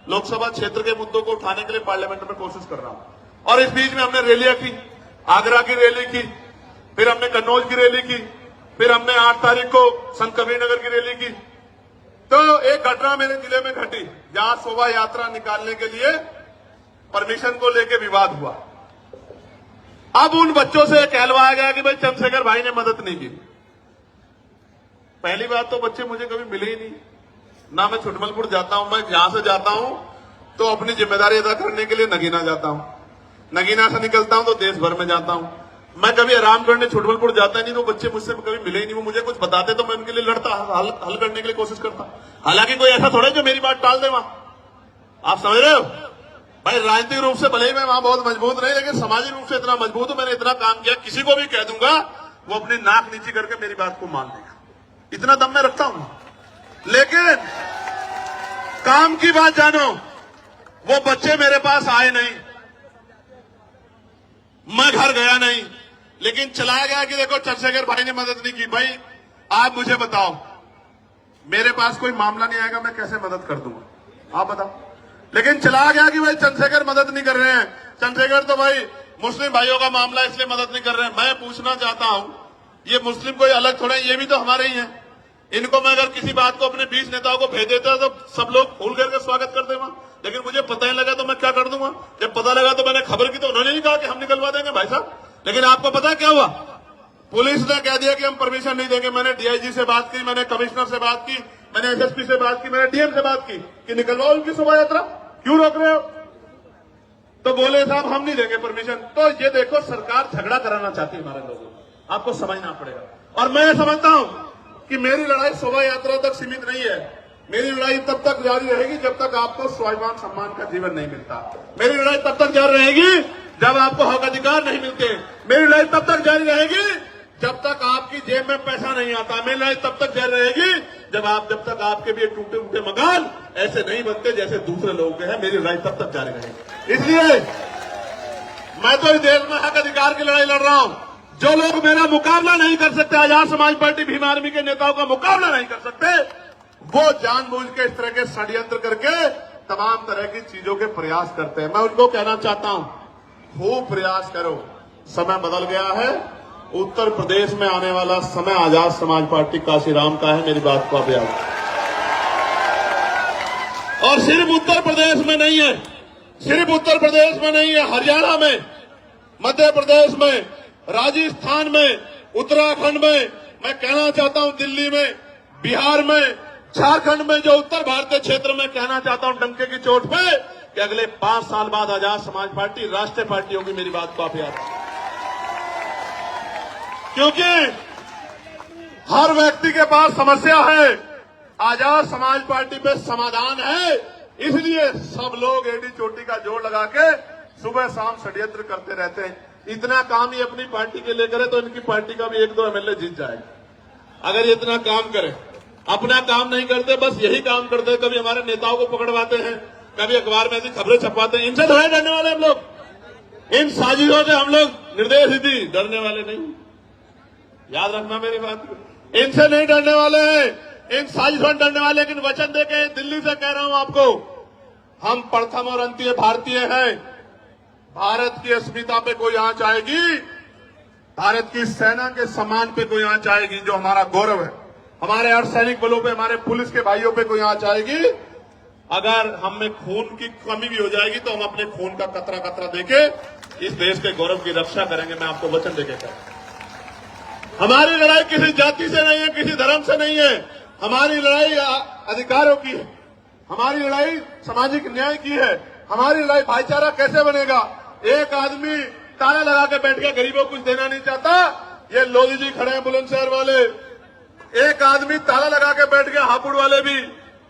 लोकसभा क्षेत्र के मुद्दों को उठाने के लिए पार्लियामेंट में कोशिश कर रहा हूं। और इस बीच में हमने रैलियां की, आगरा की रैली की, फिर हमने कन्नौज की रैली की, फिर हमने 8 तारीख को संत कबीरनगर की रैली की। तो एक घटना मेरे जिले में घटी जहां शोभा यात्रा निकालने के लिए परमिशन को लेकर विवाद हुआ। अब उन बच्चों से कहलवाया गया कि भाई चंद्रशेखर भाई ने मदद नहीं की। पहली बात तो बच्चे मुझे कभी मिले ही नहीं, ना मैं छुटमलपुर जाता हूं। मैं यहां से जाता हूं तो अपनी जिम्मेदारी अदा करने के लिए नगीना जाता हूं, नगीना से निकलता हूं तो देश भर में जाता हूं। मैं कभी आराम करने छुटमलपुर जाता नहीं, तो बच्चे मुझसे कभी मिले ही नहीं। वो मुझे कुछ बताते तो मैं उनके लिए लड़ता, हल करने के लिए कोशिश करता। हालांकि कोई ऐसा थोड़ा जो मेरी बात टाल दे वहां, आप समझ रहे हो भाई। राजनीतिक रूप से भले ही मैं वहां बहुत मजबूत नहीं, लेकिन सामाजिक रूप से इतना मजबूत हूं, मैंने इतना काम किया, किसी को भी कह दूंगा वो अपनी नाक नीची करके मेरी बात को मान लेगा, इतना दम मैं रखता हूं। लेकिन काम की बात जानो, वो बच्चे मेरे पास आए नहीं, मैं घर गया नहीं, लेकिन चलाया गया कि देखो चंद्रशेखर भाई ने मदद नहीं की। भाई आप मुझे बताओ, मेरे पास कोई मामला नहीं आएगा, मैं कैसे मदद कर दूंगा? आप बताओ। लेकिन चला गया कि भाई चंद्रशेखर मदद नहीं कर रहे हैं, चंद्रशेखर तो भाई मुस्लिम भाइयों का मामला इसलिए मदद नहीं कर रहे हैं। मैं पूछना चाहता हूं, ये मुस्लिम कोई अलग थोड़ा, ये भी तो हमारे ही हैं। इनको मैं अगर किसी बात को अपने 20 नेताओं को भेज देता तो सब लोग फूल करके स्वागत कर देगा, लेकिन मुझे पता ही लगा तो मैं क्या कर दूंगा। जब पता लगा तो मैंने खबर की तो उन्होंने नहीं कहा कि हम निकलवा देंगे भाई साहब। लेकिन आपको पता है क्या हुआ? पुलिस ने कह दिया कि हम परमिशन नहीं देंगे। मैंने डीआईजी से बात की, मैंने कमिश्नर से बात की, मैंने एसएसपी से बात की, मैंने डीएम से बात की कि निकलवाओ उनकी शोभा यात्रा, क्यों रोक रहे हो? तो बोले साहब हम नहीं देंगे परमिशन। तो ये देखो, सरकार झगड़ा कराना चाहती है हमारे लोगों को, आपको समझना पड़ेगा। और मैं समझता हूं कि मेरी लड़ाई शोभा यात्रा तक सीमित नहीं है। मेरी लड़ाई तब तक जारी रहेगी जब तक आपको स्वाभिमान सम्मान का जीवन नहीं मिलता। मेरी लड़ाई तब तक जारी रहेगी जब आपको हक अधिकार नहीं मिलते। मेरी लड़ाई तब तक जारी रहेगी जब तक आपकी जेब में पैसा नहीं आता। मेरी लड़ाई तब तक जारी रहेगी जब तक आपके भी टूटे फूटे मकान ऐसे नहीं बनते जैसे दूसरे लोगों के हैं। मेरी लड़ाई तब तक जारी रहेगी। इसलिए मैं तो इस देश में हक अधिकार की लड़ाई लड़ रहा हूं। जो लोग मेरा मुकाबला नहीं कर सकते, आजाद समाज पार्टी भीम आर्मी के नेताओं का मुकाबला नहीं कर सकते, वो जानबूझ के इस तरह के षड्यंत्र करके तमाम तरह की चीजों के प्रयास करते हैं। मैं उनको कहना चाहता हूं, खूब प्रयास करो, समय बदल गया है। उत्तर प्रदेश में आने वाला समय आजाद समाज पार्टी काशीराम का है। मेरी बात को आप याद, और सिर्फ उत्तर प्रदेश में नहीं है, सिर्फ उत्तर प्रदेश में नहीं है, हरियाणा में, मध्य प्रदेश में, राजस्थान में, उत्तराखंड में, मैं कहना चाहता हूं दिल्ली में, बिहार में, झारखंड में, जो उत्तर भारतीय क्षेत्र में, कहना चाहता हूं डंके की चोट पे कि अगले 5 साल बाद आजाद समाज पार्टी राष्ट्रीय पार्टी होगी। मेरी बात को आप याद रखें, क्योंकि हर व्यक्ति के पास समस्या है, आजाद समाज पार्टी पे समाधान है। इसलिए सब लोग एडी चोटी का जोड़ लगा के सुबह शाम षड्यंत्र करते रहते हैं। इतना काम ये अपनी पार्टी के लिए करे तो इनकी पार्टी का भी 1-2 एमएलए जीत जाएगा। अगर ये इतना काम करे, अपना काम नहीं करते, बस यही काम करते हैं, कभी हमारे नेताओं को पकड़वाते हैं, कभी अखबार में ऐसी खबरें छपवाते हैं। इनसे थोड़े डरने वाले हम लोग, इन साजिशों से हम लोग निर्देश दी डरने वाले नहीं। याद रखना मेरी बात को, इनसे नहीं डरने वाले हैं, इन साजिशों से डरने वाले। लेकिन वचन देके दिल्ली से कह रहा हूं आपको, हम प्रथम और अंतिम भारतीय हैं। भारत की अस्मिता पे कोई आंच आएगी, भारत की सेना के सम्मान पे कोई आंच आएगी, जो हमारा गौरव है, हमारे अर्धसैनिक बलों पे, हमारे पुलिस के भाइयों पे कोई आंच आएगी, अगर हम में खून की कमी भी हो जाएगी तो हम अपने खून का कतरा कतरा देके इस देश के गौरव की रक्षा करेंगे। मैं आपको वचन देके कहता हूं, हमारी लड़ाई किसी जाति से नहीं है, किसी धर्म से नहीं है। हमारी लड़ाई अधिकारों की है, हमारी लड़ाई सामाजिक न्याय की है, हमारी लड़ाई भाईचारा कैसे बनेगा। एक आदमी ताला लगा के बैठ गया, गरीबों को कुछ देना नहीं चाहता। ये लोधी जी खड़े हैं बुलंदशहर वाले, एक आदमी ताला लगा के बैठ गया, हापुड़ वाले भी,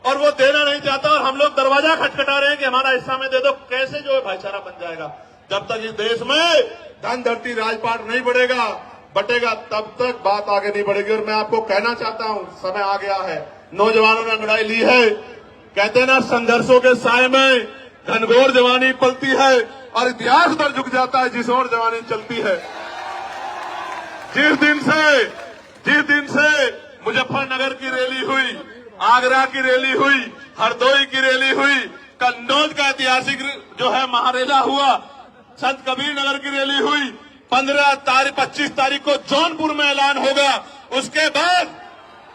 और वो देना नहीं चाहता, और हम लोग दरवाजा खटखटा रहे हैं कि हमारा हिस्सा में दे दो। कैसे जो है भाईचारा बन जाएगा? जब तक इस देश में धन धरती राजपाट नहीं बटेगा तब तक बात आगे नहीं बढ़ेगी। और मैं आपको कहना चाहता हूं, समय आ गया है, नौजवानों ने लड़ाई ली है। कहते हैं ना, संघर्षों के साए में घनघोर जवानी पलती है और इतिहास पर झुक जाता है जिस ओर जवानी चलती है। जिस दिन से मुजफ्फरनगर की रैली हुई, आगरा की रैली हुई, हरदोई की रैली हुई, कन्नौज का ऐतिहासिक जो है महारेला हुआ, संत कबीर नगर की रैली हुई, 25 तारीख को जौनपुर में ऐलान होगा। उसके बाद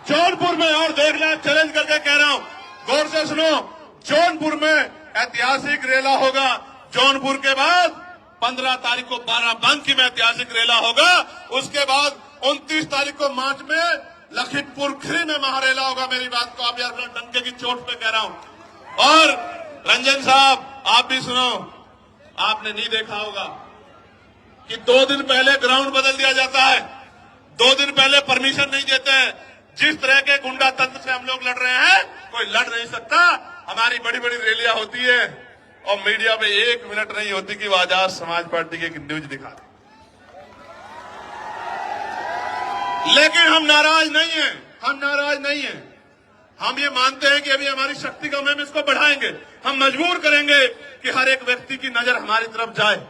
जौनपुर में, और देखना, चैलेंज करके कह रहा हूं, गौर से सुनो, जौनपुर में ऐतिहासिक रेला होगा। जौनपुर के बाद 15 तारीख को बाराबंकी में ऐतिहासिक रेला होगा। उसके बाद 29 तारीख को मार्च में लखीमपुर खीरी में महारेला होगा। मेरी बात को आप यार डंके की चोट पे कह रहा हूं। और रंजन साहब, आप भी सुनो, आपने नहीं देखा होगा कि 2 दिन पहले ग्राउंड बदल दिया जाता है, 2 दिन पहले परमिशन नहीं देते हैं। जिस तरह के गुंडा तंत्र से हम लोग लड़ रहे हैं, कोई लड़ नहीं सकता। हमारी बड़ी बड़ी रैलियां होती है और मीडिया में 1 मिनट नहीं होती कि वो आजाद समाज पार्टी की एक न्यूज दिखा दे। लेकिन हम नाराज नहीं है, हम ये मानते हैं कि अभी हमारी शक्ति कम है, हम इसको बढ़ाएंगे। हम मजबूर करेंगे कि हर एक व्यक्ति की नजर हमारी तरफ जाए,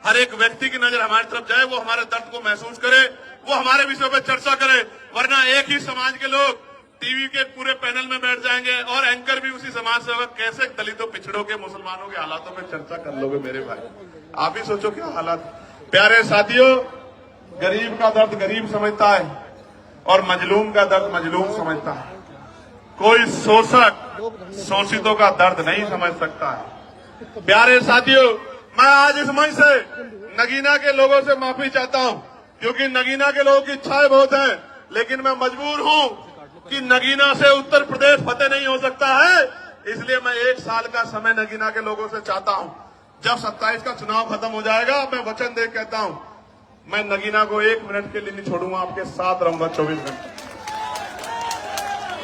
हर एक व्यक्ति की नजर हमारी तरफ जाए, वो हमारे दर्द को महसूस करे, वो हमारे विषयों पर चर्चा करे। वरना एक ही समाज के लोग टीवी के पूरे पैनल में बैठ जाएंगे और एंकर भी उसी समाज से होगा। कैसे दलितों, पिछड़ों के, मुसलमानों के हालातों में चर्चा कर लोगे मेरे भाई? आप ही सोचो क्या हालात। प्यारे साथियों, गरीब का दर्द गरीब समझता है और मजलूम का दर्द मजलूम समझता है। कोई शोषक शोषितों का दर्द नहीं समझ सकता है। प्यारे साथियों, मैं आज इस मंच से नगीना के लोगों से माफी चाहता हूं, क्योंकि नगीना के लोगों की इच्छाएं बहुत हैं, लेकिन मैं मजबूर हूं कि नगीना से उत्तर प्रदेश फतेह नहीं हो सकता है। इसलिए मैं 1 साल का समय नगीना के लोगों से चाहता हूं। जब 27 का चुनाव खत्म हो जाएगा, मैं वचन दे कहता हूं, मैं नगीना को 1 मिनट के लिए नहीं छोड़ूंगा, आपके साथ रहूंगा 24 घंटे।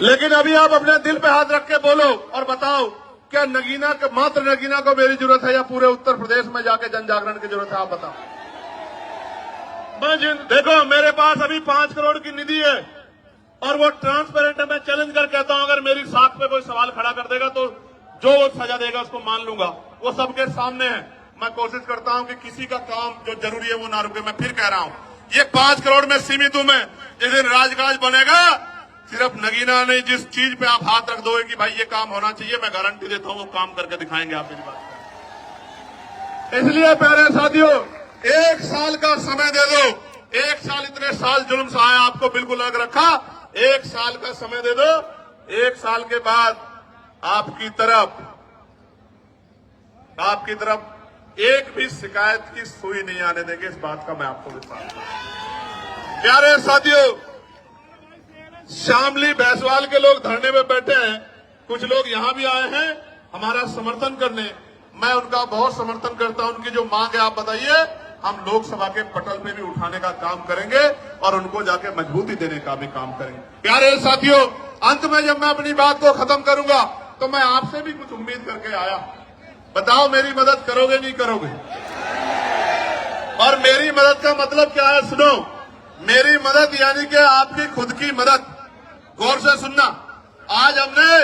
लेकिन अभी आप अपने दिल पे हाथ रख के बोलो और बताओ, क्या नगीना का, मात्र नगीना को मेरी जरूरत है या पूरे उत्तर प्रदेश में जाके जन जागरण की जरूरत है? आप बताओ। देखो, मेरे पास अभी 5 करोड़ की निधि है और वो ट्रांसपेरेंट है। मैं चैलेंज कर कहता हूं, अगर मेरी साख पे कोई सवाल खड़ा कर देगा तो जो वो सजा देगा उसको मान लूंगा। वो सबके सामने है। मैं कोशिश करता हूं कि किसी का काम जो जरूरी है वो ना रुके। मैं फिर कह रहा हूं, ये 5 करोड़ में सीमित हूं मैं। जिस दिन राजकाज बनेगा, सिर्फ नगीना नहीं, जिस चीज पे आप हाथ रख दोगे कि भाई ये काम होना चाहिए, मैं गारंटी देता हूं वो काम करके दिखाएंगे आप मेरी बात। इसलिए प्यारे साथियों, 1 साल का समय दे दो। 1 साल, इतने साल जुल्म सहाया, आपको बिल्कुल अलग रखा। 1 साल का समय दे दो। 1 साल के बाद आपकी तरफ एक भी शिकायत की सुई नहीं आने देंगे। इस बात का मैं आपको विश्वास करता हूं। प्यारे साथियों, शामली भैंसवाल के लोग धरने में बैठे हैं। कुछ लोग यहां भी आए हैं हमारा समर्थन करने। मैं उनका बहुत समर्थन करता हूं। उनकी जो मांग है आप बताइए, हम लोकसभा के पटल पे भी उठाने का काम करेंगे और उनको जाके मजबूती देने का भी काम करेंगे। प्यारे साथियों, अंत में जब मैं अपनी बात को खत्म करूंगा तो मैं आपसे भी कुछ उम्मीद करके आया। बताओ, मेरी मदद करोगे नहीं करोगे? और मेरी मदद का मतलब क्या है? सुनो, मेरी मदद यानी कि आपकी खुद की मदद। गौर से सुनना। आज हमने,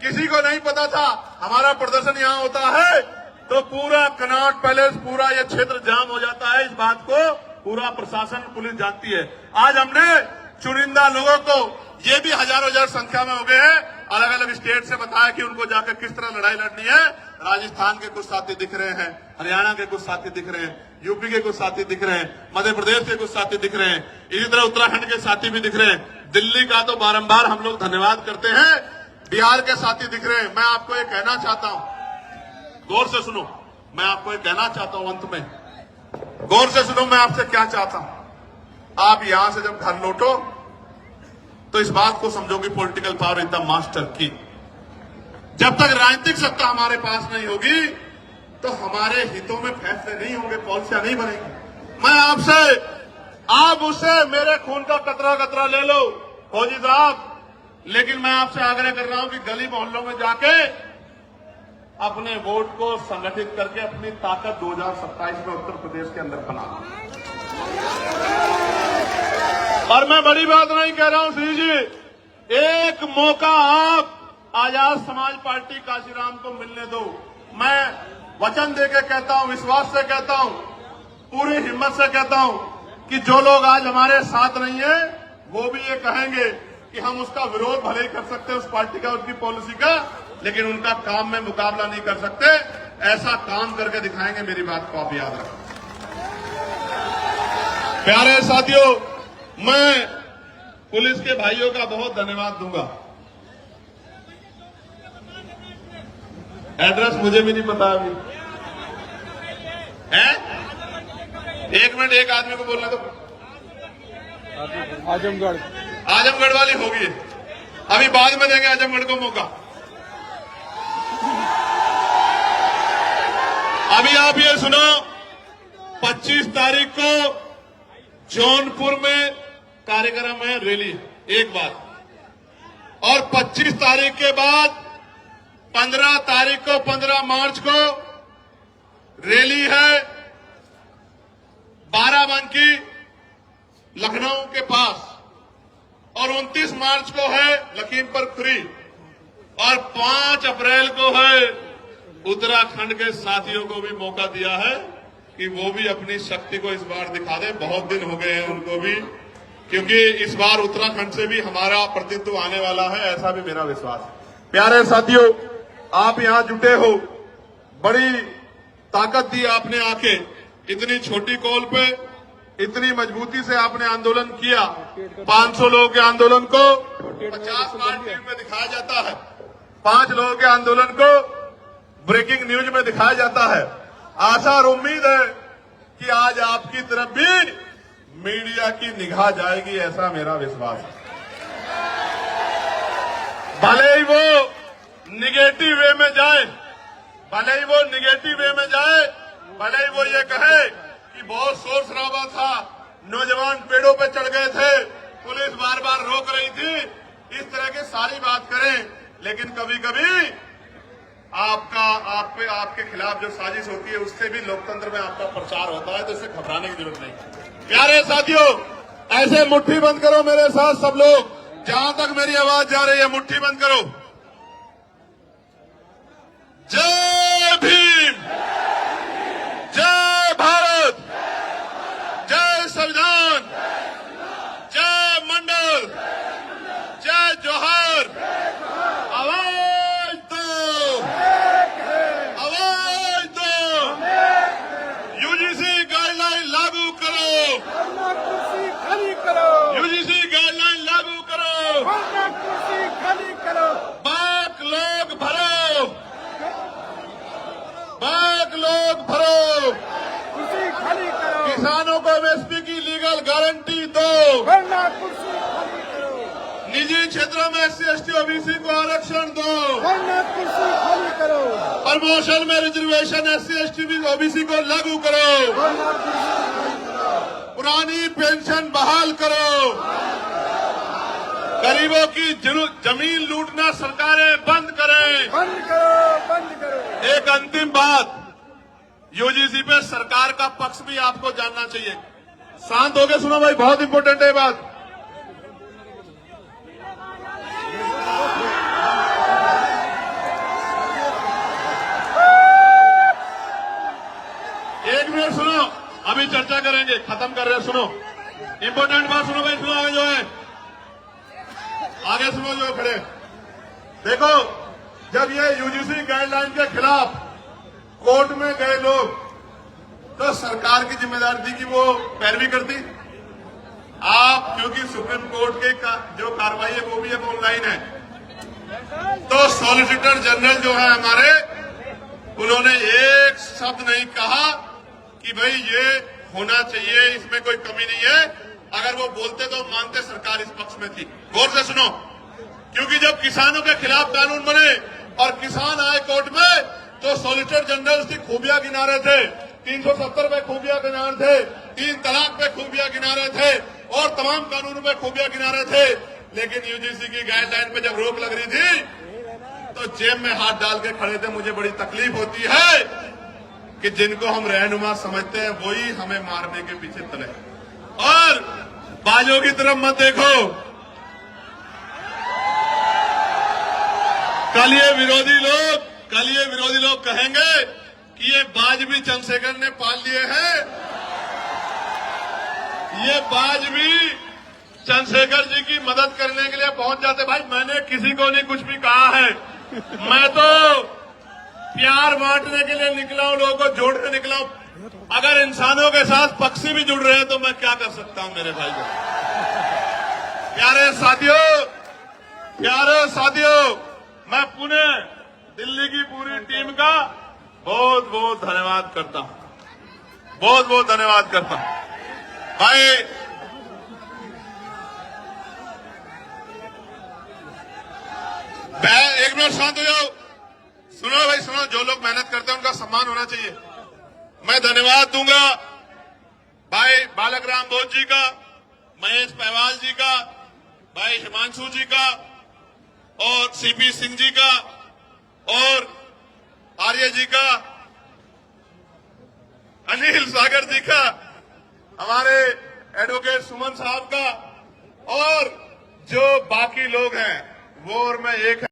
किसी को नहीं पता था हमारा प्रदर्शन यहां होता है तो पूरा कनॉट पैलेस, पूरा ये क्षेत्र जाम हो जाता है। इस बात को पूरा प्रशासन, पुलिस जानती है। आज हमने चुनिंदा लोगों को, ये भी हजारों हजार संख्या में हो गए हैं, अलग अलग स्टेट से बताया कि उनको जाकर किस तरह लड़ाई लड़नी है। राजस्थान के कुछ साथी दिख रहे हैं, हरियाणा के कुछ साथी दिख रहे हैं, यूपी के कुछ साथी दिख रहे हैं, मध्य प्रदेश के कुछ साथी दिख रहे हैं, इसी तरह उत्तराखंड के साथी भी दिख रहे हैं। दिल्ली का तो बारंबार हम लोग धन्यवाद करते हैं। बिहार के साथी दिख रहे हैं। मैं आपको ये कहना चाहता हूं, गौर से सुनो, मैं आपको ये कहना चाहता हूं, अंत में गौर से सुनो, मैं आपसे क्या चाहता हूं। आप यहां से जब घर लौटो तो इस बात को समझो कि political power is the master की। जब तक राजनीतिक सत्ता हमारे पास नहीं होगी तो हमारे हितों में फैसले नहीं होंगे, पॉलिसियां नहीं बनेगी। मैं आपसे, आप उससे मेरे खून का कतरा कतरा ले लो फौजी साहब, लेकिन मैं आपसे आग्रह कर रहा हूं कि गली मोहल्लों में जाके अपने वोट को संगठित करके अपनी ताकत 2027 में उत्तर प्रदेश के अंदर बना। और मैं बड़ी बात नहीं कह रहा हूं श्री जी, एक मौका आप आजाद समाज पार्टी काशीराम को मिलने दो। मैं वचन देके कहता हूं, विश्वास से कहता हूं, पूरी हिम्मत से कहता हूं कि जो लोग आज हमारे साथ नहीं है वो भी ये कहेंगे कि हम उसका विरोध भले ही कर सकते हैं, उस पार्टी का, उसकी पॉलिसी का, लेकिन उनका काम में मुकाबला नहीं कर सकते। ऐसा काम करके दिखाएंगे। मेरी बात को आप याद रखें। प्यारे साथियों, मैं पुलिस के भाइयों का बहुत धन्यवाद दूंगा। एड्रेस मुझे भी नहीं पता अभी है। 1 मिनट, एक आदमी को बोलना तो। आजमगढ़ वाली होगी, अभी बाद में देंगे आजमगढ़ को मौका। अभी आप ये सुनो, 25 तारीख को जौनपुर में कार्यक्रम है, रैली, एक बात। और 25 तारीख के बाद 15 तारीख को, 15 मार्च को रैली है बाराबंकी लखनऊ के पास, और 29 मार्च को है लखीमपुर खीरी, और 5 अप्रैल को है। उत्तराखंड के साथियों को भी मौका दिया है कि वो भी अपनी शक्ति को इस बार दिखा दें। बहुत दिन हो गए हैं उनको भी क्योंकि इस बार उत्तराखंड से भी हमारा प्रतिनिधित्व आने वाला है, ऐसा भी मेरा विश्वास है। प्यारे साथियों, आप यहां जुटे हो, बड़ी ताकत दी आपने आके, इतनी छोटी कॉल पे इतनी मजबूती से आपने आंदोलन किया। 500 लोगों के आंदोलन को 50 बार टीवी में दिखाया जाता है, 5 लोगों के आंदोलन को ब्रेकिंग न्यूज में दिखाया जाता है। आशा और उम्मीद है कि आज आपकी तरफ भी मीडिया की निगाह जाएगी, ऐसा मेरा विश्वास है। भले ही वो निगेटिव वे में जाए, भले ही वो निगेटिव वे में जाए, भले ही वो ये कहे कि बहुत शोर शराबा था, नौजवान पेड़ों पे चढ़ गए थे, पुलिस बार बार रोक रही थी, इस तरह की सारी बात करें, लेकिन कभी कभी आपके खिलाफ जो साजिश होती है उससे भी लोकतंत्र में आपका प्रचार होता है, तो इससे घबराने की जरूरत नहीं। प्यारे साथियों, ऐसे मुट्ठी बंद करो मेरे साथ सब लोग, जहां तक मेरी आवाज जा रही है मुट्ठी बंद करो। जय भीम, जय भारत, जय संविधान, जय मंडल, जय जोहर। आवाज दो, आवाज दो, यूजीसी गाइडलाइन लागू करो, कुर्सी खाली करो, यूजीसी गाइडलाइन लागू करो, कुर्सी खाली करो, बाक लोग भरो, बाक लोग भरो, कुर्सी खाली करो, किसानों को एमएसपी की लीगल गारंटी दो, वरना कुर्सी खाली करो, निजी क्षेत्रों में एससी एसटी ओबीसी को आरक्षण दो, वरना कुर्सी खाली करो, प्रमोशन में रिजर्वेशन एससी एसटी ओबीसी को लागू करो, वरना कुर्सी खाली करो, पुरानी पेंशन बहाल करो, गरीबों की जमीन लूटना सरकारें बंद करें। बंद करो, बंद करो। एक अंतिम बात, यूजीसी पे सरकार का पक्ष भी आपको जानना चाहिए। शांत होकर सुनो भाई, बहुत इंपॉर्टेंट है बात। एक मिनट सुनो, अभी चर्चा करेंगे, खत्म कर रहे हैं, सुनो इंपॉर्टेंट बात सुनो भाई, सुनो आगे जो है, आगे सुनो जो खड़े। देखो, जब ये यूजीसी गाइडलाइन के खिलाफ कोर्ट में गए लोग, तो सरकार की जिम्मेदारी थी कि वो पैरवी करती। आप क्योंकि सुप्रीम कोर्ट की जो कार्रवाई है वो भी अब ऑनलाइन है, तो सॉलिसिटर जनरल जो है हमारे, उन्होंने एक शब्द नहीं कहा कि भाई ये होना चाहिए, इसमें कोई कमी नहीं है। अगर वो बोलते तो मानते सरकार इस पक्ष में थी। गौर से सुनो, क्योंकि जब किसानों के खिलाफ कानून बने और किसान आए कोर्ट में, तो सॉलिसिटर जनरल की खूबियां गिना रहे थे, 370 पे खूबियां गिना रहे थे, 3 तलाक पे खूबियां गिना रहे थे और तमाम कानूनों पे खूबियां गिना रहे थे। लेकिन यूजीसी की गाइडलाइन पे जब रोक लग रही थी, तो जेब में हाथ डाल के खड़े थे। मुझे बड़ी तकलीफ होती है कि जिनको हम रहनुमा समझते हैं वही हमें मारने के पीछे तले। और बाजों की तरफ मत देखो, कल ये विरोधी लोग कहेंगे कि ये बाज भी चंद्रशेखर ने पाल लिए हैं, ये बाज भी चंद्रशेखर जी की मदद करने के लिए पहुंच जाते। भाई मैंने किसी को नहीं कुछ भी कहा है, मैं तो प्यार बांटने के लिए निकला हूं, लोगों को जोड़ने निकला हूं। अगर इंसानों के साथ पक्षी भी जुड़ रहे हैं तो मैं क्या कर सकता हूं मेरे भाई को। प्यारे साथियों, मैं पुनः दिल्ली की पूरी टीम का बहुत बहुत धन्यवाद करता हूं, बहुत बहुत धन्यवाद करता हूं। भाई एक मिनट शांत हो जाओ, सुनो भाई सुनो, जो लोग मेहनत करते हैं उनका सम्मान होना चाहिए। मैं धन्यवाद दूंगा भाई बालक राम बोस जी का, महेश पहवाल जी का, भाई हिमांशु जी का और सीपी सिंह जी का और आर्य जी का, अनिल सागर जी का, हमारे एडवोकेट सुमन साहब का, और जो बाकी लोग हैं वो और मैं एक